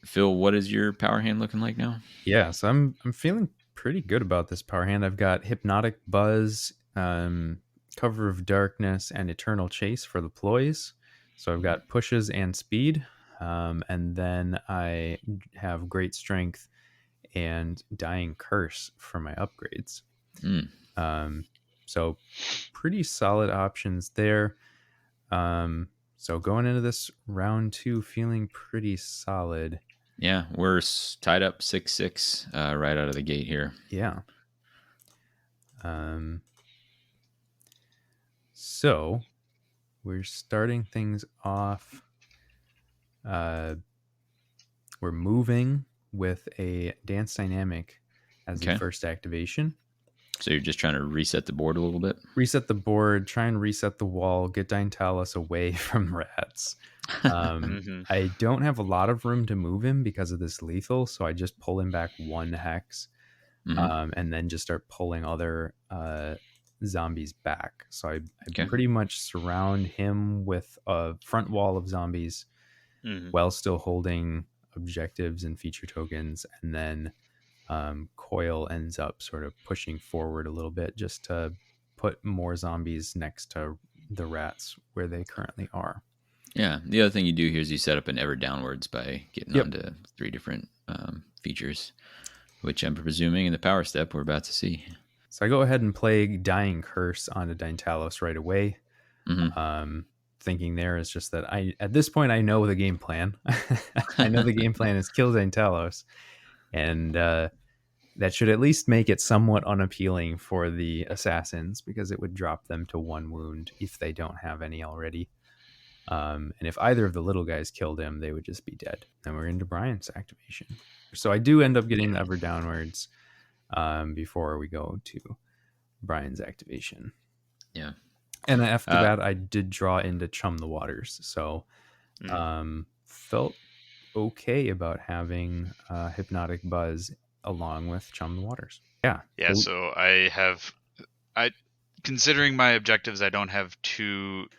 Phil, what is your power hand looking like now? Yeah, so I'm feeling pretty good about this power hand. I've got Hypnotic Buzz, Cover of Darkness, and Eternal Chase for the ploys. So I've got pushes and speed. And then I have Great Strength and Dying Curse for my upgrades. So pretty solid options there. So going into this round 2, feeling pretty solid. Yeah, we're tied up 6-6 right out of the gate here. Yeah. So we're starting things off. We're moving with a Dance Dynamic as the first activation. So you're just trying to reset the board a little bit? Reset the board, try and reset the wall, get Deintalos away from rats. I don't have a lot of room to move him because of this lethal, so I just pull him back 1 hex, and then just start pulling other zombies back. So I pretty much surround him with a front wall of zombies while still holding objectives and feature tokens, and then Coil ends up sort of pushing forward a little bit just to put more zombies next to the rats where they currently are. Yeah, the other thing you do here is you set up an ever downwards by getting onto 3 different features, which I'm presuming in the power step we're about to see. So I go ahead and play Dying Curse onto Deintalos right away. Thinking there is just that at this point I know the game plan. I know the game plan is kill Deintalos, and that should at least make it somewhat unappealing for the assassins because it would drop them to 1 wound if they don't have any already. And if either of the little guys killed him, they would just be dead. Then we're into Brian's activation. So I do end up getting the ever downwards before we go to Brian's activation. Yeah. And after that, I did draw into Chum the Waters. So felt okay about having Hypnotic Buzz along with Chum the Waters. Yeah. Yeah, so considering my objectives, I don't have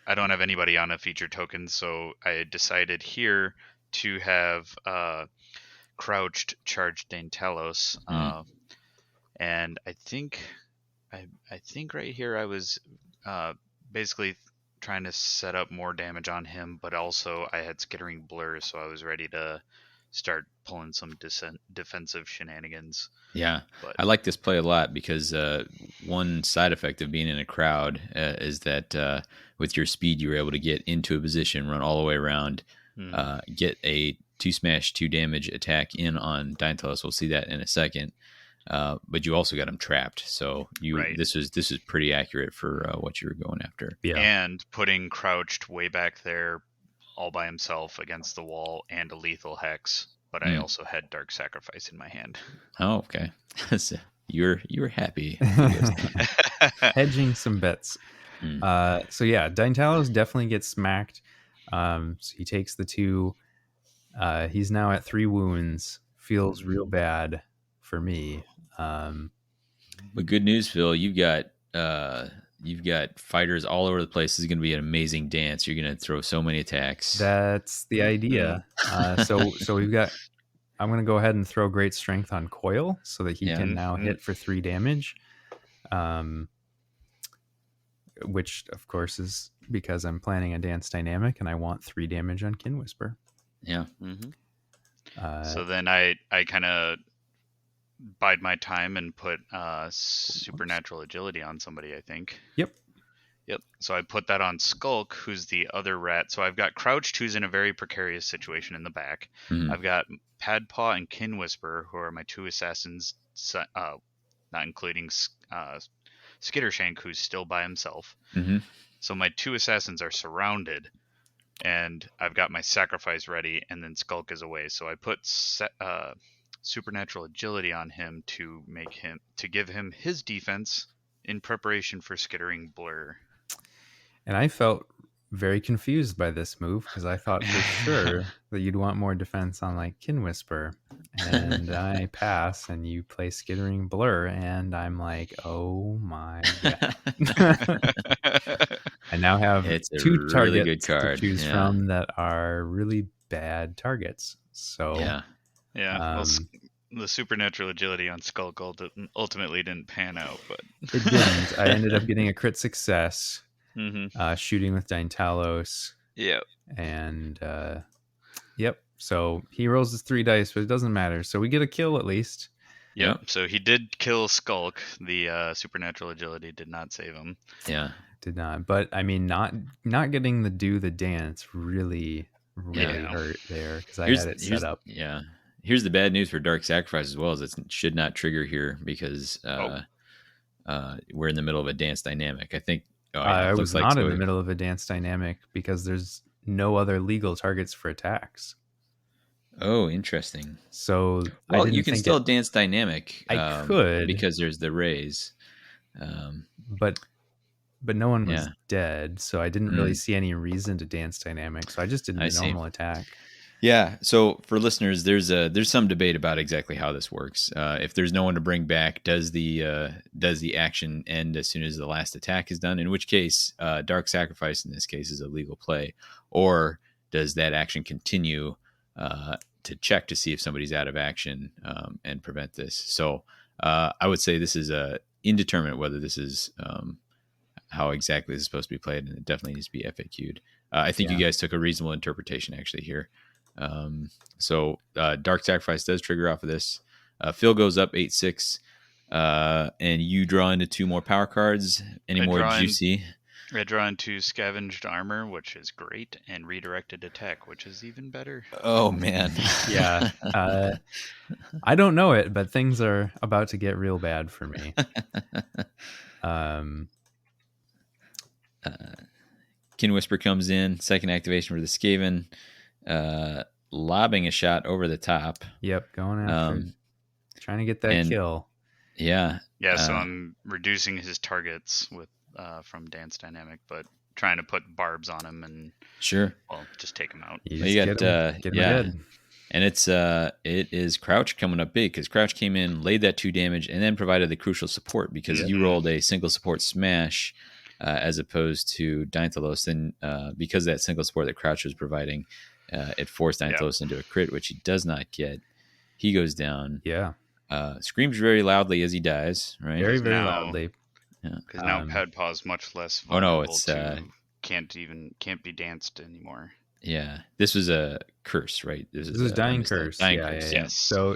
anybody on a feature token, so I decided here to have crouched charged Deintalos. And I think right here I was basically trying to set up more damage on him, but also I had Skittering Blur, so I was ready to start pulling some defensive shenanigans. Yeah, But I like this play a lot because one side effect of being in a crowd is that with your speed, you were able to get into a position, run all the way around, get a 2 smash 2 damage attack in on Deintalos. We'll see that in a second. But you also got him trapped, so this is pretty accurate for what you were going after. Yeah, and putting crouched way back there, all by himself against the wall, and a lethal hex. But I also had Dark Sacrifice in my hand. Oh, okay. So you were happy. hedging some bets. So yeah, Deintalos definitely gets smacked. So he takes the 2. He's now at 3 wounds. Feels real bad for me. But good news, Phil. You've got fighters all over the place. This is going to be an amazing dance. You're going to throw so many attacks. That's the idea. So we've got. I'm going to go ahead and throw Great Strength on Coil so that he can now hit for 3 damage. Which of course is because I'm planning a Dance Dynamic and I want 3 damage on Kin Whisper. Yeah. So then I kind of bide my time and put Supernatural Agility on somebody, I think. Yep. So I put that on Skulk, who's the other rat. So I've got Crouched, who's in a very precarious situation in the back. I've got Padpaw and Kin Whisper, who are my 2 assassins, not including Skittershank, who's still by himself. So my 2 assassins are surrounded, and I've got my Sacrifice ready, and then Skulk is away. So I put Supernatural Agility on him to give him his defense in preparation for Skittering Blur. And I felt very confused by this move because I thought for sure that you'd want more defense on like Kin Whisper, and I pass and you play Skittering Blur, and I'm like, oh my god. I now have It's a 2 targets really good card to choose from that are really bad targets. So well, the Supernatural Agility on Skulk ultimately didn't pan out, but it didn't. I ended up getting a crit success. Shooting with Deintalos. Yep. And so he rolls his 3 dice, but it doesn't matter. So we get a kill at least. Yep. So he did kill Skulk. The Supernatural Agility did not save him. Yeah. Did not. But I mean, not getting to do the dance really hurt there because I had it set up. Yeah. Here's the bad news for Dark Sacrifice as well, is it should not trigger here because we're in the middle of a dance dynamic. I think I was not in the middle of a dance dynamic because there's no other legal targets for attacks. Oh, interesting. So you can still dance dynamic. I could because there's the raise. But no one was dead, so I didn't really see any reason to dance dynamic. So I just did a normal attack. Yeah. So for listeners, there's some debate about exactly how this works. If there's no one to bring back, does the action end as soon as the last attack is done? In which case, Dark Sacrifice in this case is a legal play, or does that action continue to check to see if somebody's out of action and prevent this? So I would say this is indeterminate whether this is how exactly this is supposed to be played, and it definitely needs to be FAQ'd. I think you guys took a reasonable interpretation actually here. So Dark Sacrifice does trigger off of this. Phil goes up 8-6, and you draw into 2 more power cards. Any more juicy? I draw into Scavenged Armor, which is great, and Redirected Attack, which is even better. Oh man, yeah. I don't know it, but things are about to get real bad for me. Kin Whisper comes in, second activation for the Skaven, lobbing a shot over the top. Yep, going after, trying to get that kill. Yeah. So I'm reducing his targets with from Dance Dynamic, but trying to put barbs on him and just take him out. You got get him and it is Crouch coming up big because Crouch came in, laid that 2 damage, and then provided the crucial support because you rolled a single support smash. As opposed to Deintalos, then because that single support that Crouch was providing, it forced Deintalos into a crit, which he does not get. He goes down. Yeah. Screams very loudly as he dies, right? Very, very loudly. Yeah. Because now Padpaw's much less vulnerable to can't be danced anymore. Yeah, this was a curse, right? This This is a dying missed curse. dying Yeah, curse. yeah, yeah. Yes.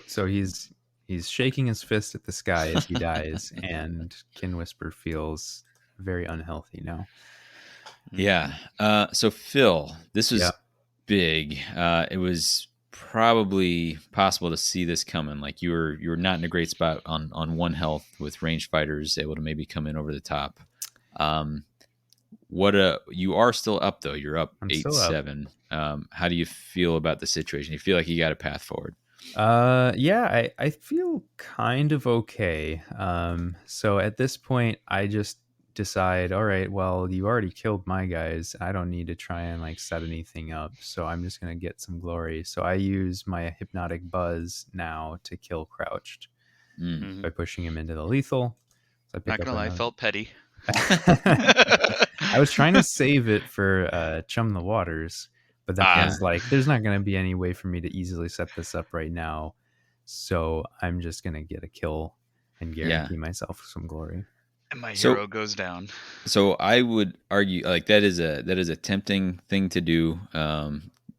So he's shaking his fist at the sky as he dies, and Kin Whisper feels very unhealthy now. Yeah. So Phil, this Yeah. was big. It was probably possible to see this coming. Like you were not in a great spot on one health with ranged fighters able to maybe come in over the top. You are still up though. You're up I'm still up. 8-7. How do you feel about the situation? You feel like you got a path forward? Yeah, I feel kind of okay. So at this point I just decide, all right, well, you already killed my guys. I don't need to try and like set anything up. So I'm just gonna get some glory. So I use my hypnotic buzz now to kill Crouched Mm. by pushing him into the lethal. So I pick Not up gonna lie, I another. felt petty. I was trying to save it for Chum the Waters, but then I was like, there's not going to be any way for me to easily set this up right now. So I'm just going to get a kill and guarantee myself some glory. And my So- hero goes down. So I would argue like that is a tempting thing to do.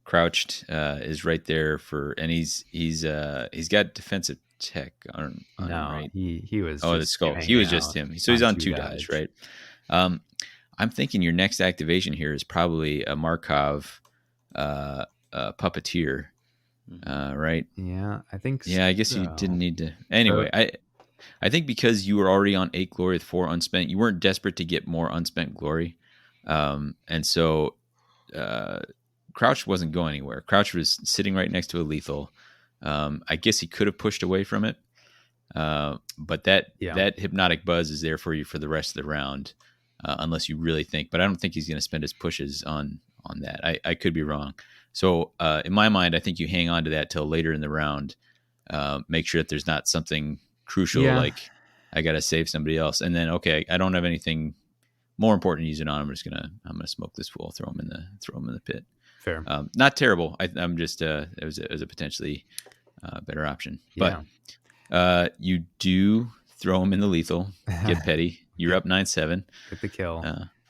Crouched is right there and he's got defensive tech on him, right? He was. Oh, the just skull. He hanging was just out him. So he's on 2 dodge. dodge, right? I'm thinking your next activation here is probably a Markov puppeteer, right? Yeah, I think. Yeah, I guess you didn't need to. Anyway, I think because you were already on 8 glory with 4 unspent, you weren't desperate to get more unspent glory, and so Crouch wasn't going anywhere. Crouch was sitting right next to a lethal. I guess he could have pushed away from it, but that hypnotic buzz is there for you for the rest of the round, unless you really think. But I don't think he's going to spend his pushes on that. I could be wrong. So in my mind, I think you hang on to that till later in the round. Make sure that there's not something crucial like I got to save somebody else, and then okay, I don't have anything more important to use it on. I'm gonna smoke this fool, throw him in the pit. Fair. Not terrible. I'm just it was a potentially better option. But you do throw him in the lethal, get petty. You're up 9-7. Get the kill.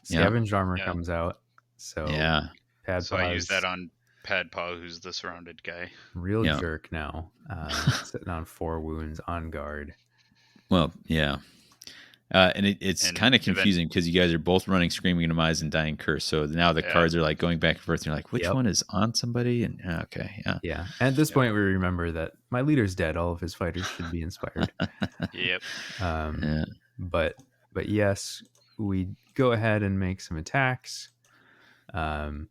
Scavenged armor comes out. So So I use that on Padpaw, who's the surrounded guy. Real jerk now. Sitting on 4 wounds on guard. Well, yeah. And it's kind of confusing because you guys are both running Screaming Demise and Dying Curse. So now the cards are like going back and forth. And you're like, which one is on somebody? And yeah. And at this point, we remember that my leader's dead. All of his fighters should be inspired. Yep. But yes, we go ahead and make some attacks. So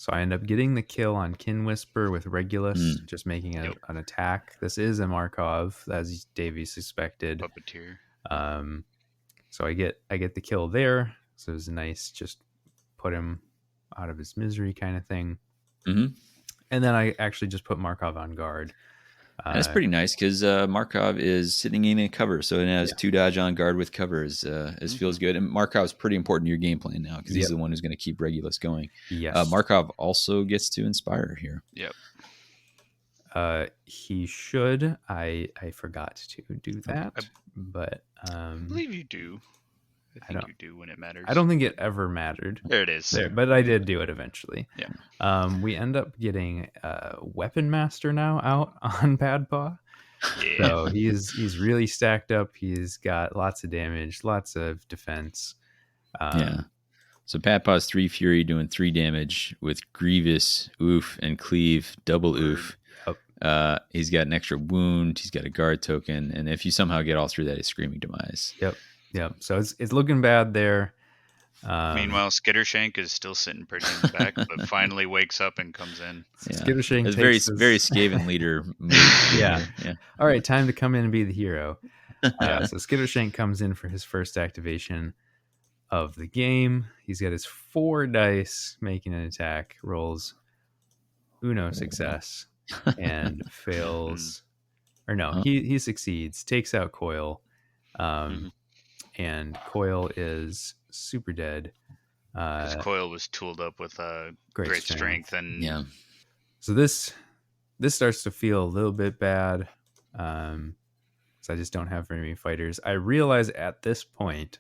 I end up getting the kill on Kin Whisper with Regulus, just making an attack. This is a Markov, as Davey suspected. Puppeteer. So I get the kill there. So it was nice, just put him out of his misery kind of thing. Mm-hmm. And then I actually just put Markov on guard. That's pretty nice because Markov is sitting in a cover, so it has 2 dodge on guard with covers. Feels good, and Markov is pretty important in your game plan now because he's the one who's going to keep Regulus going. Yes, Markov also gets to inspire here. Yep. He should. I forgot to do that, but I believe you do. I think you do when it matters. I don't think it ever mattered. There it is. But I did do it eventually. Yeah. We end up getting Weapon Master now out on Padpaw. Yeah. So he's really stacked up. He's got lots of damage, lots of defense. So Padpaw's 3 Fury doing 3 damage with Grievous, oof, and Cleave, double oof. Yep. He's got an extra wound. He's got a guard token. And if you somehow get all through that, he's Screaming Demise. Yep. So it's looking bad there. Meanwhile, Skittershank is still sitting pretty in the back, but finally wakes up and comes in. Skittershank is very Skaven leader move. Yeah. All right, time to come in and be the hero. So Skittershank comes in for his first activation of the game. He's got his 4 dice, making an attack, rolls uno success, and fails. Or no, he succeeds, takes out Coil. And Coil is super dead. His Coil was tooled up with great strength and So this starts to feel a little bit bad. So I just don't have very many fighters. I realize at this point,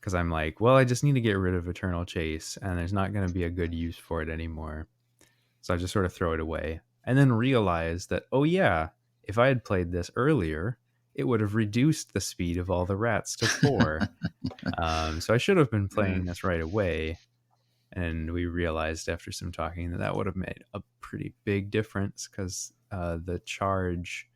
because I'm like, well, I just need to get rid of Eternal Chase, and there's not going to be a good use for it anymore. So I just sort of throw it away. And then realize that, oh yeah, if I had played this earlier, it would have reduced the speed of all the rats to 4. So I should have been playing this right away. And we realized after some talking that that would have made a pretty big difference, because the charge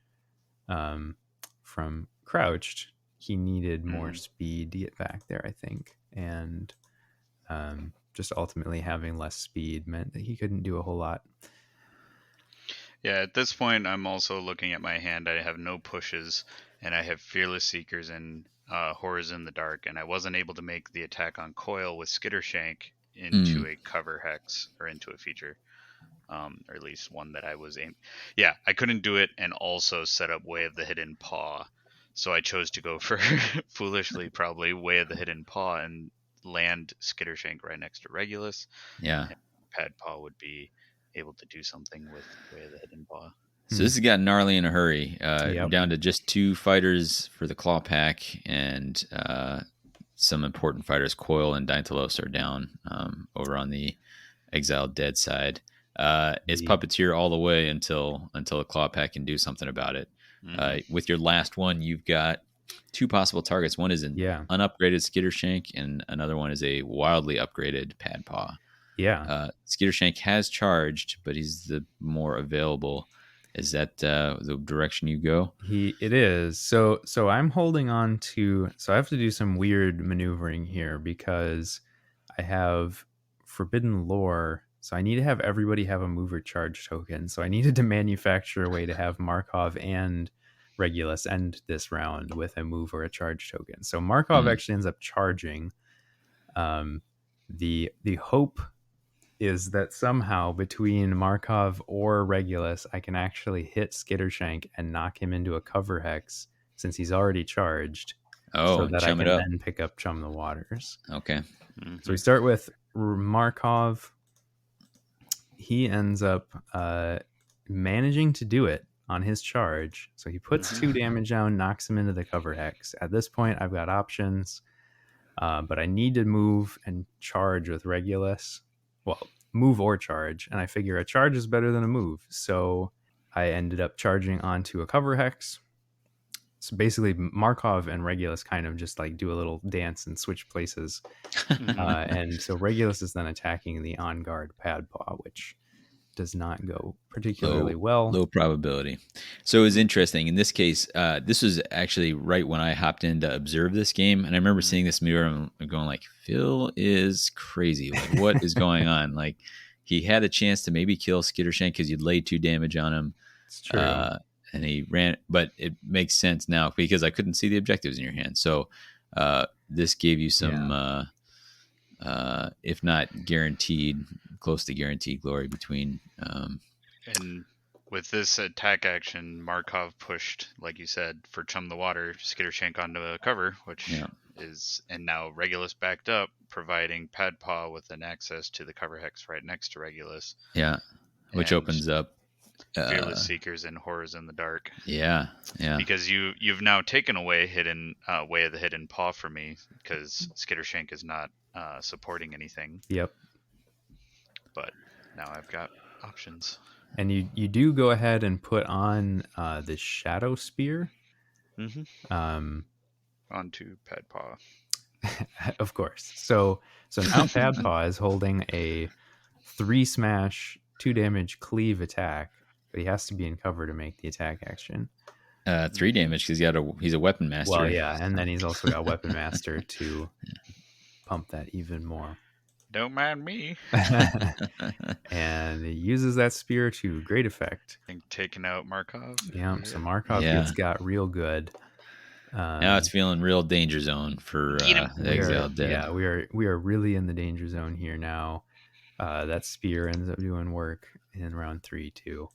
from Crouched, he needed more speed to get back there, I think. And just ultimately having less speed meant that he couldn't do a whole lot. Yeah, at this point, I'm also looking at my hand. I have no pushes, and I have Fearless Seekers and Horrors in the Dark, and I wasn't able to make the attack on Coil with Skittershank into a cover hex or into a feature, or at least one that I was aiming. Yeah, I couldn't do it and also set up Way of the Hidden Paw, so I chose to go for, foolishly probably, Way of the Hidden Paw and land Skittershank right next to Regulus. Yeah. And Pad Paw would be able to do something with Way of the Hidden Paw. So this has got gnarly in a hurry. Yep. Down to just 2 fighters for the Clawpack, and some important fighters. Coil and Deintalos are down over on the Exiled Dead side. It's Puppeteer all the way until the Clawpack can do something about it. With your last one, you've got 2 possible targets. One is an unupgraded Skittershank, and another one is a wildly upgraded Pad Paw. Yeah. Skittershank has charged, but he's the more available. Is that the direction you go? It is. So I'm holding on to. So I have to do some weird maneuvering here, because I have Forbidden Lore. So I need to have everybody have a mover charge token. So I needed to manufacture a way to have Markov and Regulus end this round with a move or a charge token. So Markov actually ends up charging. The hope is that somehow between Markov or Regulus, I can actually hit Skittershank and knock him into a cover hex, since he's already charged. So that I can then pick up Chum the Waters. Okay. So we start with Markov. He ends up managing to do it on his charge. So he puts 2 damage down, knocks him into the cover hex. At this point, I've got options, but I need to move and charge with Regulus. Well, move or charge, and I figure a charge is better than a move. So I ended up charging onto a cover hex. So basically, Markov and Regulus kind of just like do a little dance and switch places. And so Regulus is then attacking the on guard Pad Paw, which does not go particularly well. Low probability. So it was interesting. In this case, this was actually right when I hopped in to observe this game. And I remember seeing this mirror and going like, Phil is crazy. Like, what is going on? Like, he had a chance to maybe kill Skittershank because you'd laid 2 damage on him. It's true. And he ran, but it makes sense now because I couldn't see the objectives in your hand. So this gave you some, if not guaranteed, close to guaranteed glory between. And with this attack action, Markov pushed, like you said, for Chum the Water, Skittershank onto a cover, which is, and now Regulus backed up, providing Pad Paw with an access to the cover hex right next to Regulus. Yeah, which opens up Fearless Seekers and Horrors in the Dark. Yeah. Because you've now taken away Way of the Hidden Paw for me, because Skittershank is not supporting anything. Yep. But now I've got options. And you do go ahead and put on the Shadow Spear. Onto Pad Paw. Of course. So now Pad Paw is holding a 3 smash, 2 damage cleave attack, but he has to be in cover to make the attack action. 3 damage because he's a weapon master. Well, yeah, and then he's also got Weapon Master to pump that even more. Don't mind me. And he uses that spear to great effect. I think taking out Markov. Yeah, so Markov gets got real good. Now it's feeling real danger zone for the Exiled Dead. Yeah, we are really in the danger zone here now. That spear ends up doing work in round 3 too.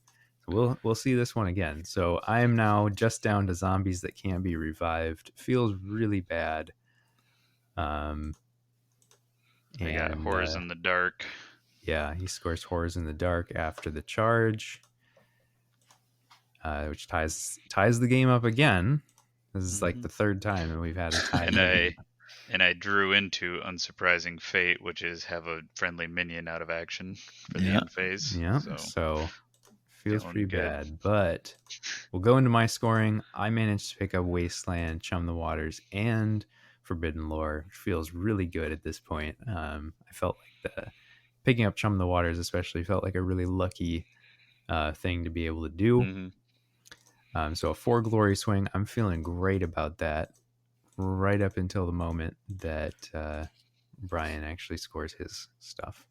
So we'll see this one again. So I am now just down to zombies that can't be revived. Feels really bad. I got Horrors in the Dark. Yeah, he scores Horrors in the Dark after the charge, which ties the game up again. This is like the 3rd time that we've had a tie. And And I drew into Unsurprising Fate, which is have a friendly minion out of action for the Yeah. end phase. Yeah, So so feels pretty feeling good. bad. But we'll go into my scoring. I managed to pick up Wasteland, Chum the Waters, and Forbidden Lore, which feels really good at this point. I felt like the picking up Chum the Waters especially felt like a really lucky thing to be able to do. Hmm. So a 4 glory swing, I'm feeling great about that right up until the moment that Brian actually scores his stuff.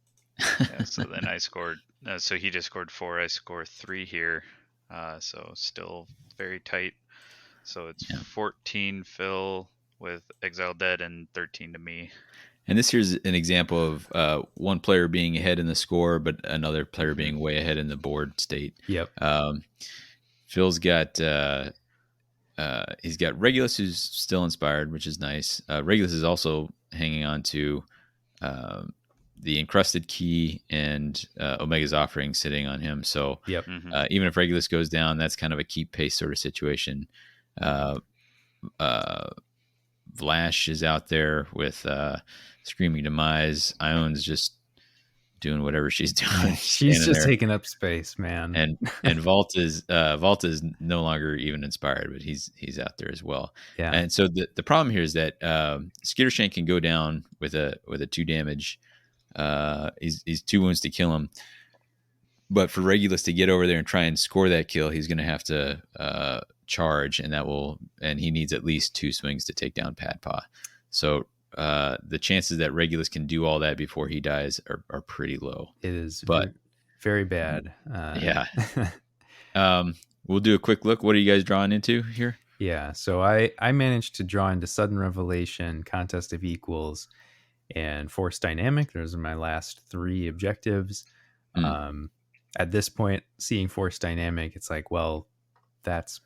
Yeah, so then I scored. So he just scored 4. I score 3 here. So still very tight. So it's Yeah. 14 Phil with Exile Dead and 13 to me. And this here's an example of one player being ahead in the score, but another player Mhm. being way ahead in the board state. Yep. Phil's got he's got Regulus, who's still inspired, which is nice. Regulus is also hanging on to the encrusted key and Omega's offering sitting on him. So Yep. Mhm. even if Regulus goes down, that's kind of a keep pace sort of situation. Uh, Vlash is out there with Screaming Demise. Ion's just doing whatever she's doing. She's standing just there. taking up space, man. And Vault is no longer even inspired, but he's out there as well. Yeah. And so the problem here is that Skittershank can go down with a 2 damage. He's 2 wounds to kill him. But for Regulus to get over there and try and score that kill, he's going to have to charge, and he needs at least 2 swings to take down Padpaw. So the chances that Regulus can do all that before he dies are pretty low. It is But very bad. yeah. We'll do a quick look. What are you guys drawing into here? Yeah, so I managed to draw into Sudden Revelation, Contest of Equals, and Force Dynamic. Those are my last 3 objectives. At this point, seeing Force Dynamic, it's like, well, that's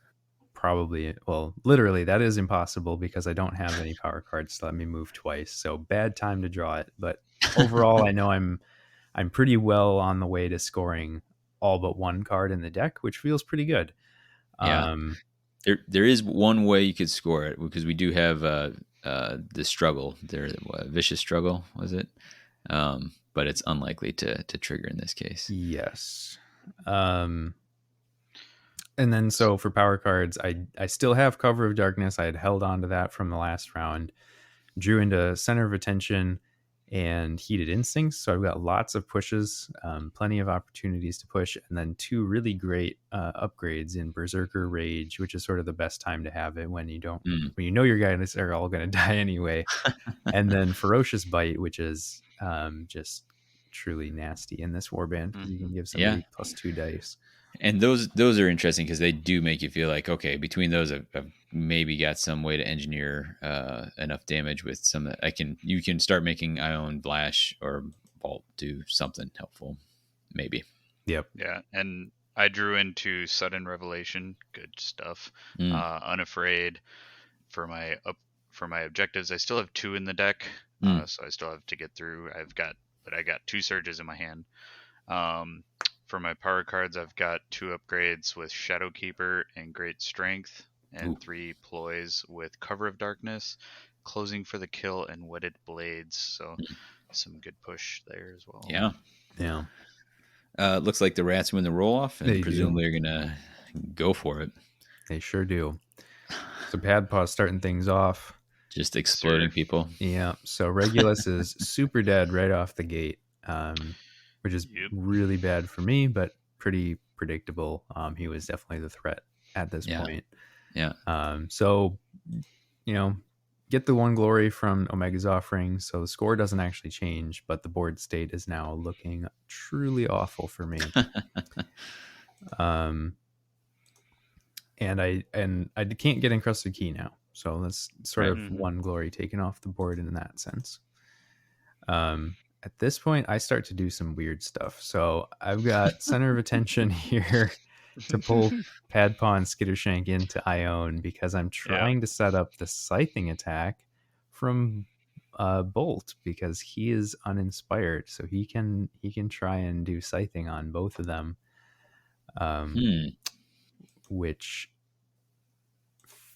probably, well, literally, that is impossible because I don't have any power cards to let me move twice. So bad time to draw it. But overall, I know I'm pretty well on the way to scoring all but 1 card in the deck, which feels pretty good. Yeah. There is one way you could score it, because we do have the struggle. Vicious Struggle, was it? But it's unlikely to trigger in this case. Yes. And then so for power cards, I still have Cover of Darkness. I had held on to that from the last round. Drew into Center of Attention and Heated Instincts. So I've got lots of pushes, plenty of opportunities to push, and then 2 really great upgrades in Berserker Rage, which is sort of the best time to have it when you don't, when you know your guys are all going to die anyway. And then Ferocious Bite, which is just truly nasty in this warband because you can give somebody +2 dice. And those are interesting because they do make you feel like, okay, between those, I've maybe got some way to engineer enough damage with some that you can start making Ion, Blash, or Vault do something helpful, maybe. Yep. Yeah, and I drew into Sudden Revelation, good stuff. Unafraid for my objectives. I still have 2 in the deck, so I still have to get through. I got 2 surges in my hand. For my power cards, I've got 2 upgrades with Shadowkeeper and Great Strength, and 3 ploys with Cover of Darkness, Closing for the Kill, and Wetted Blades. So some good push there as well. Yeah. Looks like the rats win the roll-off, and presumably are going to go for it. They sure do. So Padpaw's starting things off. Just exploding people. Yeah. So Regulus is super dead right off the gate, which is really bad for me, but pretty predictable. He was definitely the threat at this point. Yeah. So, get the 1 glory from Omega's offering. So the score doesn't actually change, but the board state is now looking truly awful for me. And I can't get Encrusted Key now. So that's sort of 1 glory taken off the board in that sense. At this point, I start to do some weird stuff. So I've got Center of Attention here to pull Padpaw and Skittershank into Ione because I'm trying to set up the Scything attack from Bolt because he is uninspired. So he can try and do Scything on both of them, which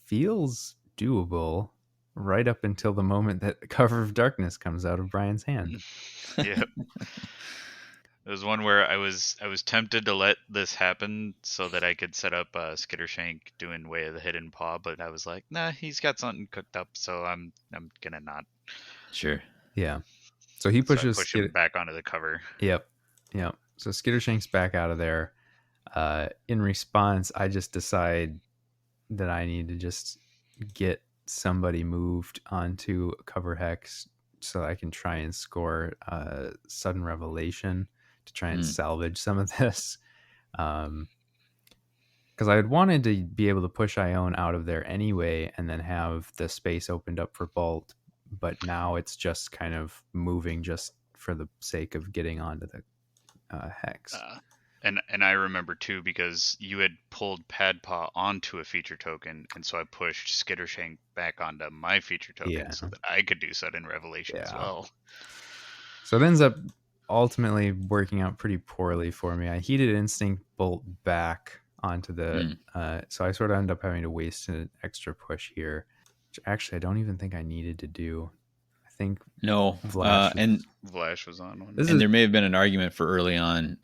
feels doable. right up until the moment that Cover of Darkness comes out of Brian's hand. Yep. It was one where I was tempted to let this happen so that I could set up Skittershank doing Way of the Hidden Paw, but I was like, nah, he's got something cooked up, so I'm gonna not. Sure. Yeah. So he So I pushes push him back onto the cover. Yep. So Skittershank's back out of there. In response, I just decide that I need to just get somebody moved onto cover hex so I can try and score sudden revelation to try and salvage some of this. Because I had wanted to be able to push Ione out of there anyway and then have the space opened up for Bolt, but now it's just kind of moving just for the sake of getting onto the hex. And I remember too because you had pulled Padpaw onto a feature token, and so I pushed Skittershank back onto my feature token so that I could do sudden revelation as well. So it ends up ultimately working out pretty poorly for me. I heated Instinct Bolt back onto the so I sort of end up having to waste an extra push here, which actually I don't even think I needed to do. I think Vlash was on one. There may have been an argument for early on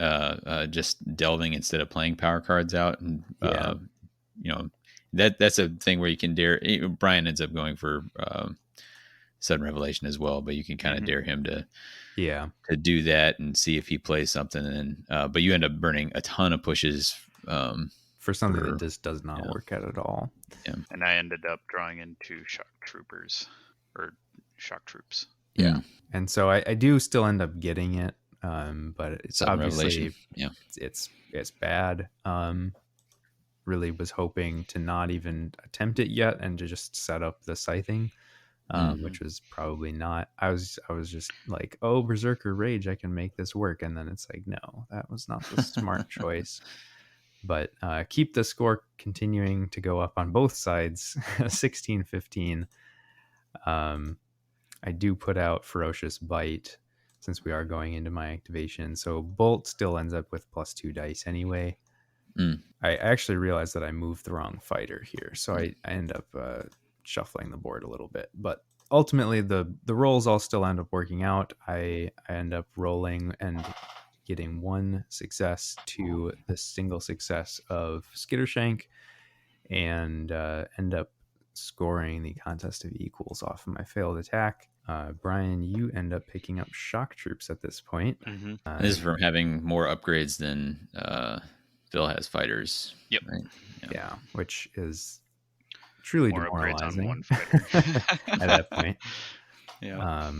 just delving instead of playing power cards out, and that's a thing where you can dare. Brian ends up going for sudden revelation as well, but you can kind of dare him to do that and see if he plays something, and but you end up burning a ton of pushes for something that just does not work out at all. Yeah. And I ended up drawing into shock troops. Yeah. And so I do still end up getting it, but it's sudden obviously revelation. it's bad. Really was hoping to not even attempt it yet and to just set up the scything, which was probably not. I was just like, oh, Berserker Rage, I can make this work, and then it's like, no, that was not the smart choice. But keep the score continuing to go up on both sides, 16-15. I do put out Ferocious Bite since we are going into my activation. So Bolt still ends up with +2 dice anyway. I actually realized that I moved the wrong fighter here. So I end up shuffling the board a little bit. But ultimately, the rolls all still end up working out. I end up rolling and getting one success to the single success of Skittershank and end up scoring the Contest of Equals off of my failed attack. Brian, you end up picking up Shock Troops at this point. This is from having more upgrades than Phil has fighters. Yep. Right? Yeah, which is truly more demoralizing upgrades on one fighter. at that point. Yeah.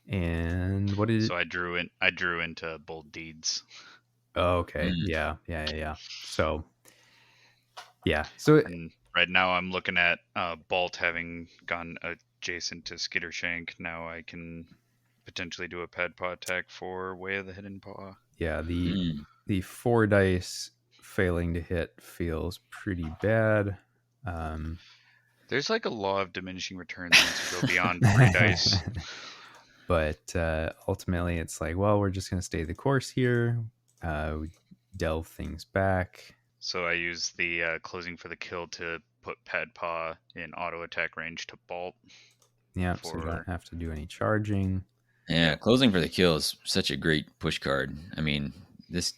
And what is? So I drew into Bold Deeds. Oh, okay. Yeah. So, yeah. So and right now I'm looking at Bolt having gone adjacent to Skittershank. Now I can potentially do a Padpaw attack for Way of the Hidden Paw. Yeah, the 4 dice failing to hit feels pretty bad. There's like a law of diminishing returns once you go beyond 3 dice. But ultimately, it's like, well, we're just going to stay the course here. We delve things back. So I use the closing for the kill to put Padpaw in auto attack range to Bolt. Yeah, so you don't have to do any charging. Yeah, closing for the kill is such a great push card. I mean, this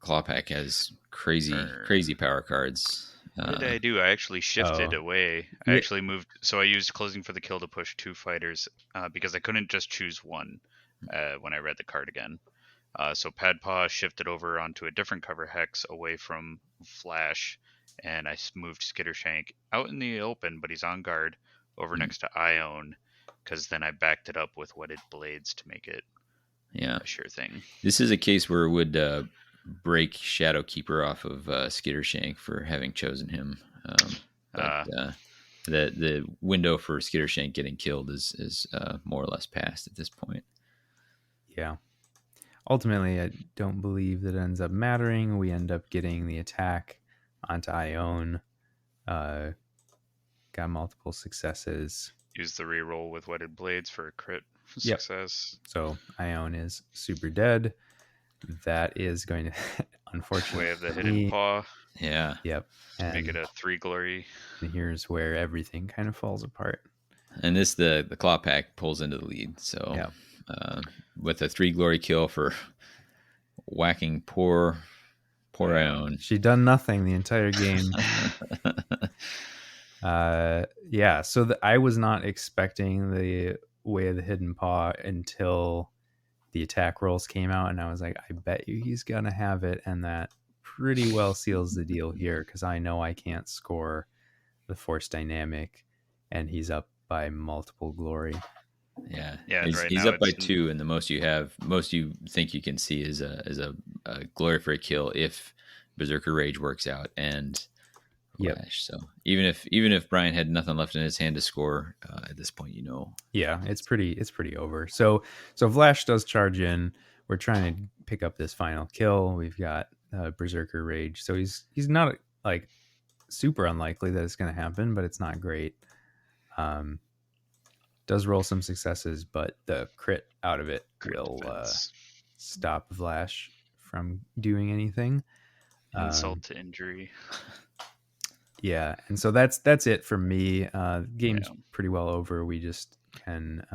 Clawpack has crazy power cards. What did I do? I actually shifted away. I actually moved. So I used closing for the kill to push 2 fighters because I couldn't just choose one when I read the card again. So Padpaw shifted over onto a different cover hex away from Flash, and I moved Skittershank out in the open, but he's on guard over next to Ione, because then I backed it up with Whetted Blades to make it a sure thing. This is a case where it would break Shadowkeeper off of Skittershank for having chosen him. But the window for Skittershank getting killed is more or less past at this point. Yeah. Ultimately, I don't believe that ends up mattering. We end up getting the attack onto Ione. Got multiple successes. Use the reroll with Whetted Blades for a crit success. So Ione is super dead. That is going to, unfortunately, Way of the Hidden Paw. Yeah. Yep. Make it And a 3 glory. here's where everything kind of falls apart. And the Clawpack pulls into the lead. So Yep. uh, with a 3 glory kill for whacking poor Ione. She done nothing the entire game. Yeah, so I was not expecting the Way of the Hidden Paw until the attack rolls came out, and I was like, I bet you he's gonna have it, and that pretty well seals the deal here, because I know I can't score the force dynamic, and he's up by multiple glory. Yeah, Yeah, right he's now up by it's 2, and the most you think you can see is a glory for a kill if Berserker Rage works out and Yep. Flash. So even if Brian had nothing left in his hand to score at this point, Yeah, it's pretty over. So Vlash does charge in. We're trying to pick up this final kill. We've got Berserker Rage, so he's not like super unlikely that it's going to happen, but it's not great. Does roll some successes, but the crit out of it crit will defense. stop Vlash from doing anything. Insult to injury. Yeah, and so that's it for me. Game's Yeah. pretty well over. We just can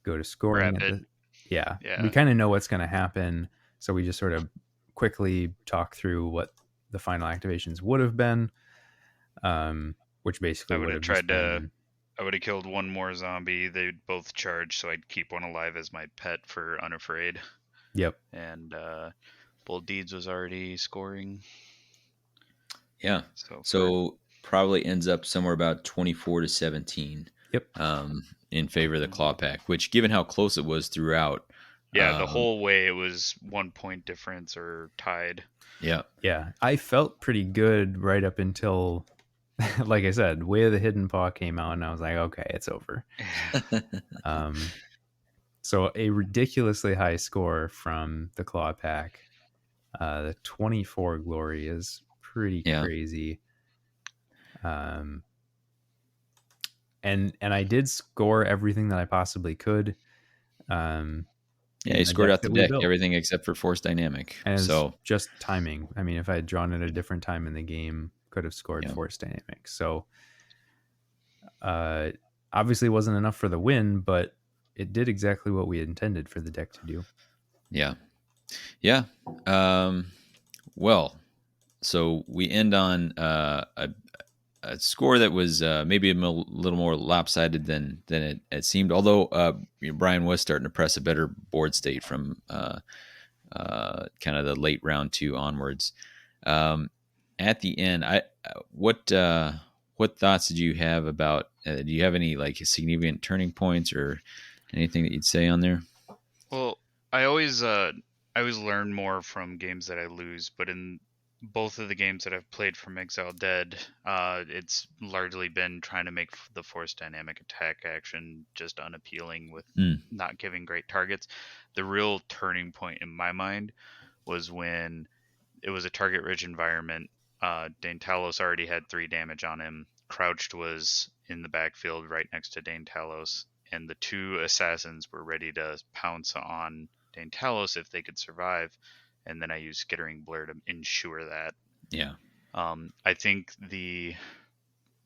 go to scoring at Rapid. the yeah. Yeah. We kind of know what's going to happen, so we just sort of quickly talk through what the final activations would have been, which basically I would would have have just tried to. been I would have killed one more zombie. They'd both charge, so I'd keep one alive as my pet for Unafraid. yep. And Bold Deeds was already scoring. Yeah. So probably ends up somewhere about 24-17. Yep. In favor of the Clawpack, which, given how close it was throughout, yeah, the whole way it was 1 point difference or tied. Yeah. Yeah, I felt pretty good right up until, like I said, Way of the Hidden Paw came out, and I was like, okay, it's over. So a ridiculously high score from the Clawpack. The 24 glory is pretty crazy. And I did score everything that I possibly could. Yeah, he scored out the deck, everything except for force dynamic. And so just timing. I mean, if I had drawn it at a different time in the game, could have scored force dynamic. So obviously wasn't enough for the win, but it did exactly what we intended for the deck to do. Yeah. Yeah. Well, so we end on a score that was maybe a little more lopsided than it seemed. Although Brian was starting to press a better board state from kind of the late round 2 onwards. At the end, what thoughts did you have about? Do you have any like significant turning points or anything that you'd say on there? Well, I always learn more from games that I lose, but in both of the games that I've played from Exile Dead, it's largely been trying to make the force dynamic attack action just unappealing with not giving great targets. The real turning point in my mind was when it was a target-rich environment. Deintalos already had 3 damage on him. Crouched was in the backfield right next to Deintalos, and the 2 assassins were ready to pounce on Deintalos if they could survive. And then I used Skittering Blur to ensure that. Yeah. I think the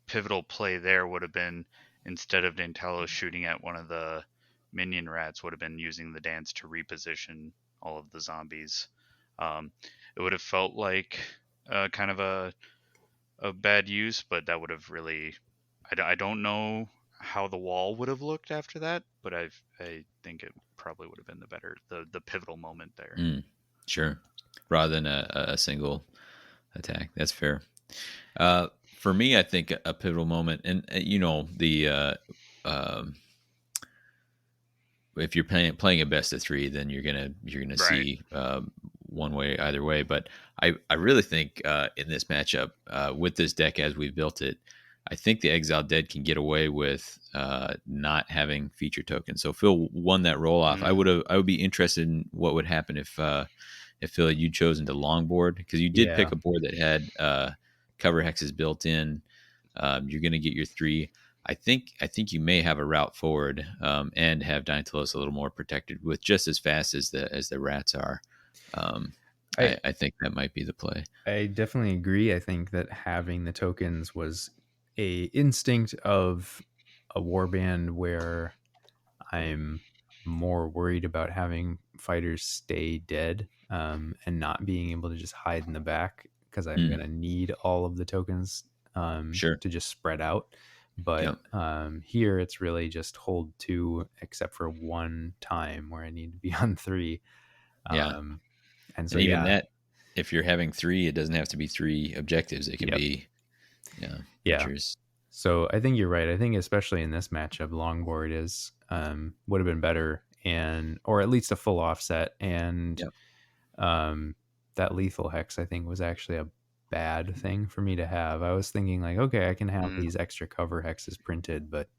pivotal play there would have been, instead of Deintalos shooting at one of the minion rats, would have been using the dance to reposition all of the zombies. It would have felt like kind of a bad use, but that would have really... I don't know how the wall would have looked after that, but I think it probably would have been the pivotal moment there. Sure. Rather than a single attack. That's fair. For me, I think a pivotal moment, and the if you're playing a best of 3, then you're gonna see one way either way. But I really think in this matchup with this deck as we've built it, I think the Exile Dead can get away with not having feature tokens. So Phil won that roll off. I would be interested in what would happen if Phil you'd chosen to longboard, because you did pick a board that had cover hexes built in. You're going to get your 3. I think you may have a route forward and have Deintalos a little more protected with just as fast as the rats are. I I think that might be the play. I definitely agree. I think that having the tokens was a instinct of a warband where I'm more worried about having fighters stay dead, and not being able to just hide in the back because I'm Mm, gonna need all of the tokens, sure. to just spread out. But Yep. here it's really just hold two, except for one time where I need to be on three. Yeah. Um, and so And even yeah, that, if you're having three, it doesn't have to be three objectives. It can yep, be, yeah, yeah. creatures. So I think you're right. I think especially in this matchup, longboard is would have been better, and or at least a full offset. And Yep. um, that lethal hex I think was actually a bad thing for me to have. I was thinking like, okay, I can have Mm. these extra cover hexes printed, but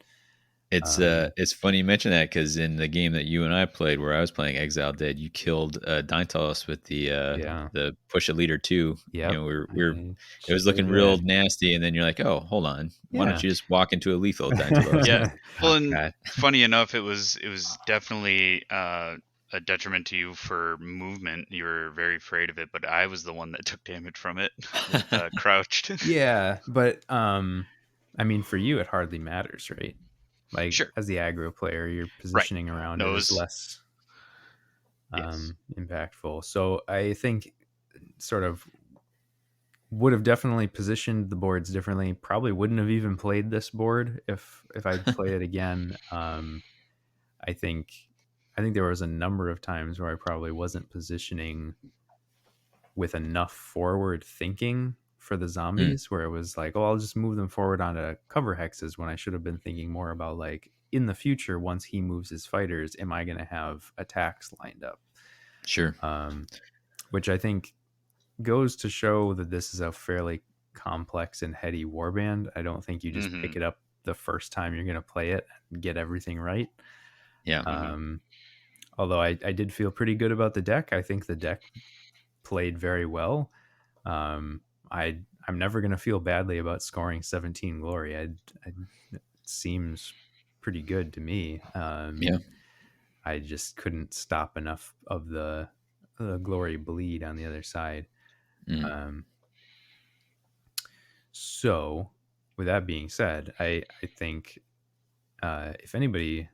It's funny you mention that because in the game that you and I played, where I was playing Exile Dead, you killed Deintalos with yeah, the push a leader two. You yep, know, we're I it was sure looking real did. nasty, and then you're like, oh, hold on, why don't Yeah. you just walk into a lethal Deintalos? Yeah. And Well, oh and god, funny enough, it was definitely a detriment to you for movement. You were very afraid of it, but I was the one that took damage from it with crouched. Yeah, but I mean, for you, it hardly matters, right? Like Sure. as the aggro player, your Right. positioning around No, it it is was less yes. impactful. So I think sort of would have definitely positioned the boards differently. Probably wouldn't have even played this board if I'd play it again. I think I think there was a number of times where I probably wasn't positioning with enough forward thinking for the Mm, zombies, where it was like, oh, I'll just move them forward onto cover hexes, when I should have been thinking more about like in the future, once he moves his fighters, am I going to have attacks lined up? sure. Um, which I think goes to show that this is a fairly complex and heady warband. I don't think you just pick Mhm. it up the first time you're going to play it and get everything right. Yeah. Mhm. Um, although I did feel pretty good about the deck. I think the deck played very well. Um, I'm never going to feel badly about scoring 17 glory. It seems pretty good to me. Yeah. I just couldn't stop enough of the glory bleed on the other side. Mm. Um, so, with that being said, I think if anybody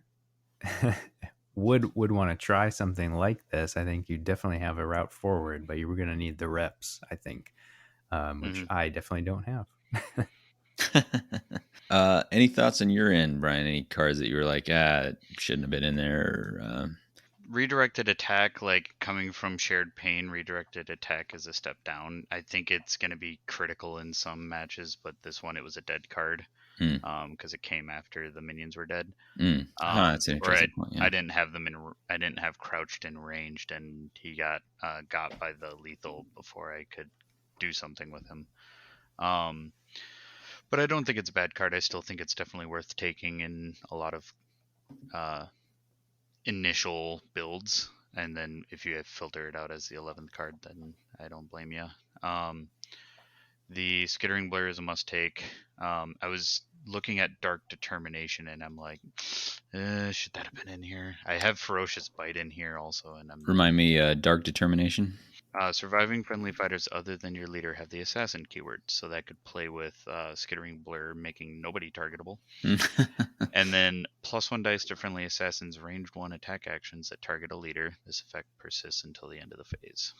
would want to try something like this, I think you definitely have a route forward, but you were going to need the reps, I think, which Mhm. I definitely don't have. Any thoughts on your end, Brian? Any cards that you were like, it shouldn't have been in there? Or, Redirected attack, like coming from shared pain, redirected attack is a step down. I think it's going to be critical in some matches, but this one it was a dead card mm, because it came after the minions were dead. that's an Or I interesting point. Yeah. I didn't have them in I didn't have crouched and ranged, and he got by the lethal before I could do something with him. Um, but I don't think it's a bad card. I still think it's definitely worth taking in a lot of uh, initial builds, and then if you filter it out as the 11th card, then I don't blame you. Um, the Skittering Blur is a must take. I was looking at Dark Determination, and I'm like, should that have been in here? I have Ferocious Bite in here also, and I'm Remind me, Dark Determination. surviving friendly fighters other than your leader have the assassin keyword, so that could play with Skittering Blur, making nobody targetable. And then +1 dice to friendly assassins ranged 1 attack actions that target a leader. This effect persists until the end of the phase.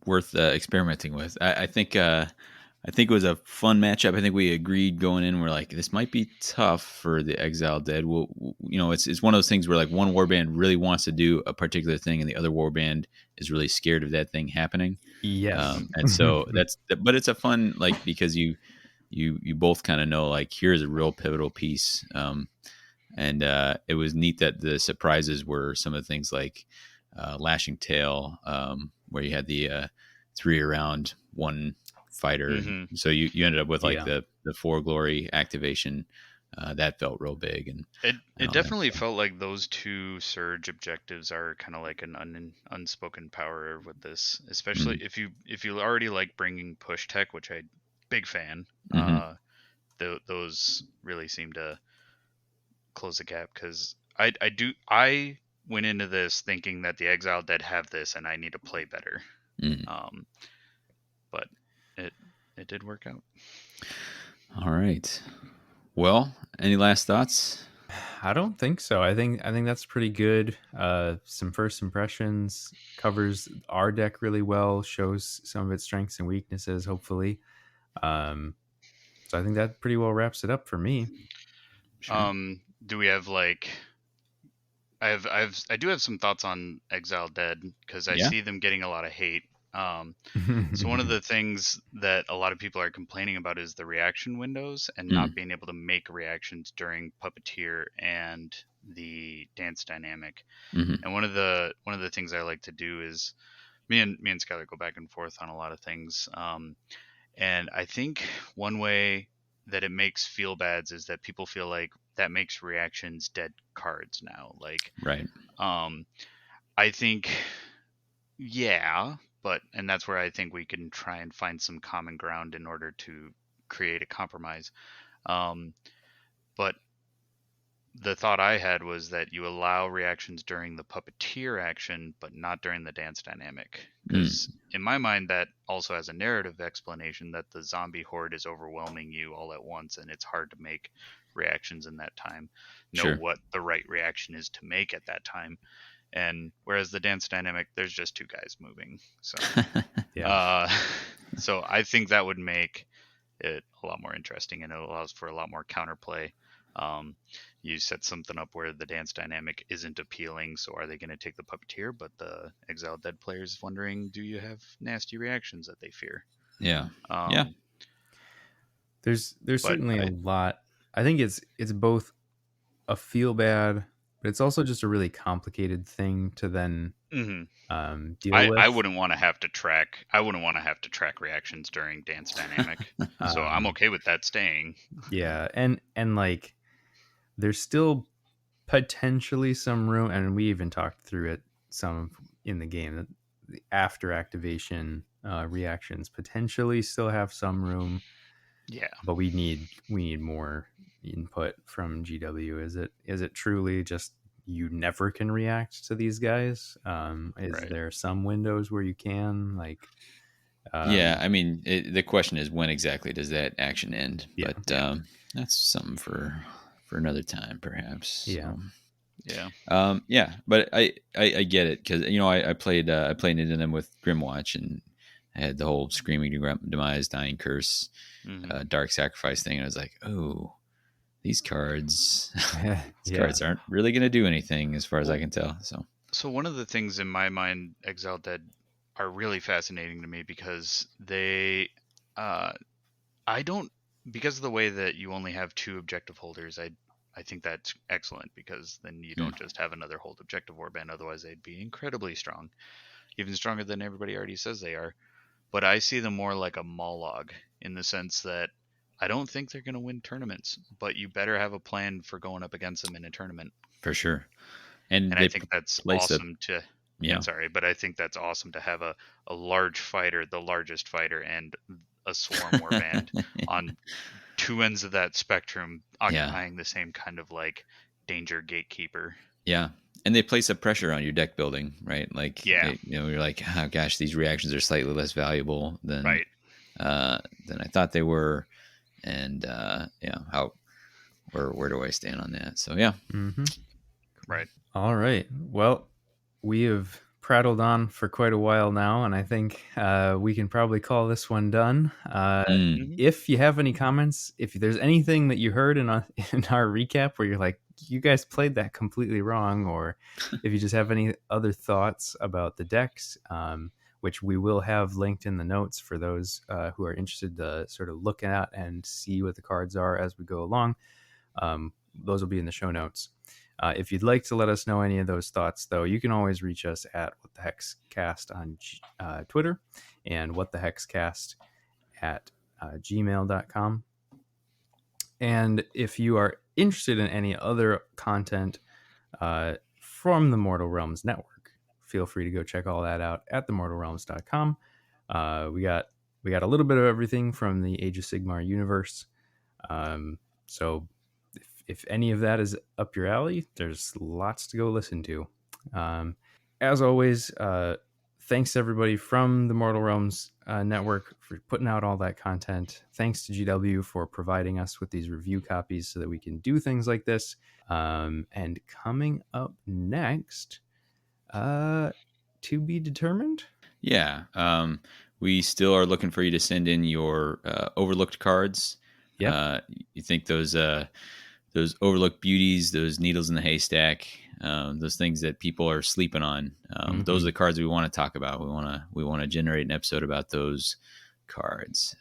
Worth experimenting with. I think it was a fun matchup. I think we agreed going in. We're like, this might be tough for the Exile Dead. It's one of those things where like one warband really wants to do a particular thing, and the other warband is really scared of that thing happening. Yes. And so but it's a fun like because you both kind of know like here's a real pivotal piece. And it was neat that the surprises were some of the things like Lashing Tail, where you had the 3 around 1 fighter. Mm-hmm. So you ended up with like Yeah. the 4 glory activation. That felt real big and It all that. definitely So, felt like those two surge objectives are kind of like an unspoken power with this, especially mm, if you already like bringing push tech, which I big fan. mhm. Those really seem to close the gap because I went into this thinking that the Exile Dead have this and I need to play better. Mm. But it did work out. All right. Well, any last thoughts? I don't think so. I think that's pretty good. Some first impressions, covers our deck really well, shows some of its strengths and weaknesses, hopefully. Um, so I think that pretty well wraps it up for me. Sure. Do we have like I do have some thoughts on Exile Dead because I Yeah. see them getting a lot of hate. So one of the things that a lot of people are complaining about is the reaction windows and not Mm. being able to make reactions during Puppeteer and the dance dynamic. Hmm. And one of the things I like to do is me and Skylar go back and forth on a lot of things. And I think one way that it makes feel bads is that people feel like that makes reactions dead cards now. Like, Right. um, I think, yeah, and that's where I think we can try and find some common ground in order to create a compromise. Um, but the thought I had was that you allow reactions during the puppeteer action, but not during the dance dynamic. Mm. Because in my mind, that also has a narrative explanation that the zombie horde is overwhelming you all at once, and it's hard to make reactions in that time. Know Sure. what the right reaction is to make at that time. And whereas the dance dynamic, there's just two guys moving. So, Yeah. uh, so I think that would make it a lot more interesting, and it allows for a lot more counterplay. Um, you set something up where the dance dynamic isn't appealing, so are they going to take the puppeteer? But the Exiled Dead player is wondering, do you have nasty reactions that they fear? Yeah. Yeah. Um, There's but certainly a lot. I think it's both a feel bad, but it's also just a really complicated thing to then mhm. deal I with. wouldn't want to have to track. I wouldn't want to have to track reactions during dance dynamic. So I'm Um, okay with that staying. yeah, and like there's still potentially some room, and we even talked through it some in the game that the after activation reactions potentially still have some room, Yeah, but we need more input from GW. Is it truly just you never can react to these guys? Is right. there some windows where you can, like, Yeah. um, I mean, the question is, when exactly does that action end? yeah, But Yeah, that's something for another time, perhaps. yeah, So, yeah, yeah, but I get it because I played into them with Grimwatch, and I had the whole screaming demise, dying curse, hmm dark sacrifice thing, and I was like, oh, these cards, these yeah. cards aren't really going to do anything as far as I Well, can tell. So so one of the things in my mind, Exile Dead, are really fascinating to me because uh, I don't, because of the way that you only have two objective holders. I think that's excellent because then you mm, don't just have another hold objective warband. Otherwise, they'd be incredibly strong, even stronger than everybody already says they are. But I see them more like a Mollog in the sense that I don't think they're going to win tournaments, but you better have a plan for going up against them in a tournament. for sure, and And I they think that's place a awesome to, yeah. and sorry, but I think that's awesome to have a large fighter, the largest fighter, and a swarm warband on two ends of that spectrum Yeah, occupying the same kind of like danger gatekeeper. yeah, and they place a pressure on your deck building, right? Like Yeah, you're like, oh gosh, these reactions are slightly less valuable right, than I thought they were, and yeah, how where do I stand on that? So yeah, Mm-hmm. right. All right. Well, we have prattled on for quite a while now, and I think we can probably call this one done. mm, hmm If you have any comments, if there's anything that you heard in in our recap where you're like, you guys played that completely wrong, or if you just have any other thoughts about the decks, which we will have linked in the notes for those who are interested to sort of look at and see what the cards are as we go along. Those will be in the show notes. If you'd like to let us know any of those thoughts, though, you can always reach us at What the Hex Cast on Twitter and What the Hex Cast at gmail.com. And if you are interested in any other content from the Mortal Realms Network, feel free to go check all that out at themortalrealms.com. We got a little bit of everything from the Age of Sigmar universe. So if any of that is up your alley, there's lots to go listen to. As always, thanks everybody from the Mortal Realms network for putting out all that content. Thanks to GW for providing us with these review copies so that we can do things like this. And coming up next, to be determined. Yeah. We still are looking for you to send in your overlooked cards. Yeah. You think those overlooked beauties, those needles in the haystack, those things that people are sleeping on. Those are the cards we want to talk about. We want to generate an episode about those cards.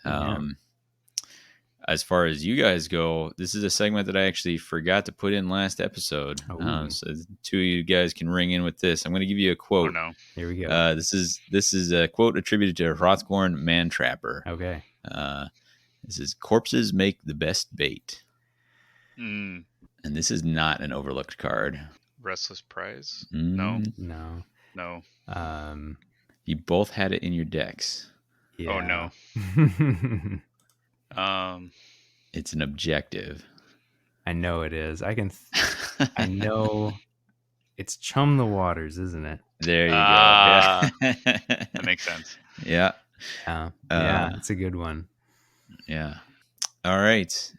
As far as you guys go, this is a segment that I actually forgot to put in last episode. So the two of you guys can ring in with this. I'm going to give you a quote. Oh no! Here we go. This is a quote attributed to Hrothgorn Mantrapper. Okay. This is corpses make the best bait. Mm. And this is not an overlooked card. Restless Prize? Mm. No. You both had it in your decks. Yeah. Oh no. It's an objective. I know it is. I know it's Chum the Waters, isn't it? There you go. Yeah. That makes sense. Yeah. Yeah, it's a good one. Yeah. All right.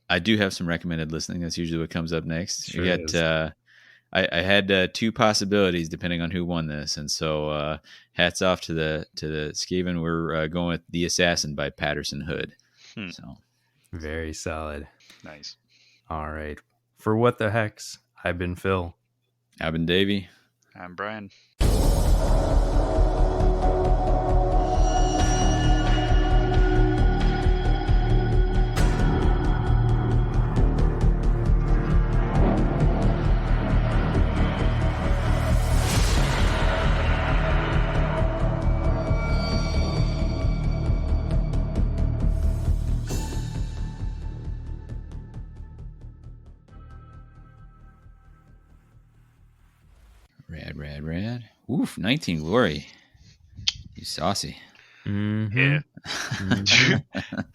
I do have some recommended listening. That's usually what comes up next. Sure we got I had two possibilities depending on who won this, and so hats off to the Skaven. We're going with The Assassin by Patterson Hood. So very solid. Nice. All right. For What the Hex, I've been Phil. I've been Davey. I'm Brian. Rad. Oof, 19 glory. You saucy. Mm-hmm. Yeah.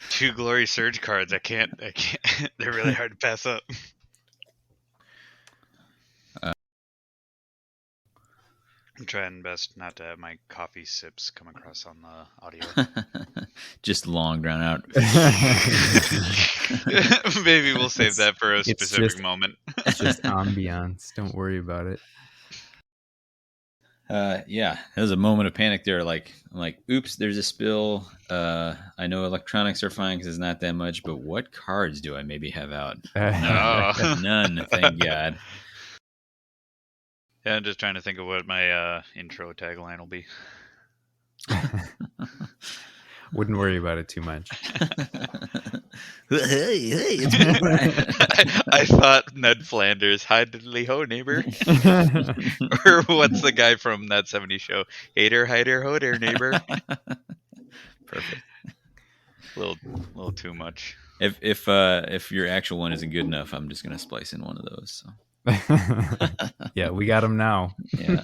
Two glory surge cards. I can't. They're really hard to pass up. I'm trying best not to have my coffee sips come across on the audio. Just long drawn out. Maybe we'll save that for a specific moment. It's just ambiance. Don't worry about it. Yeah, there was a moment of panic there. I'm like, oops, there's a spill. I know electronics are fine because it's not that much, but what cards do I maybe have out? No. None, thank God. Yeah, I'm just trying to think of what my intro tagline will be. Wouldn't worry about it too much. Hey, it's I thought Ned Flanders, hi diddly ho, neighbor. Or what's the guy from that 70s show? Hater, hider, ho there, neighbor. Perfect. A little too much. If your actual one isn't good enough, I'm just gonna splice in one of those. So. Yeah, we got him now. Yeah.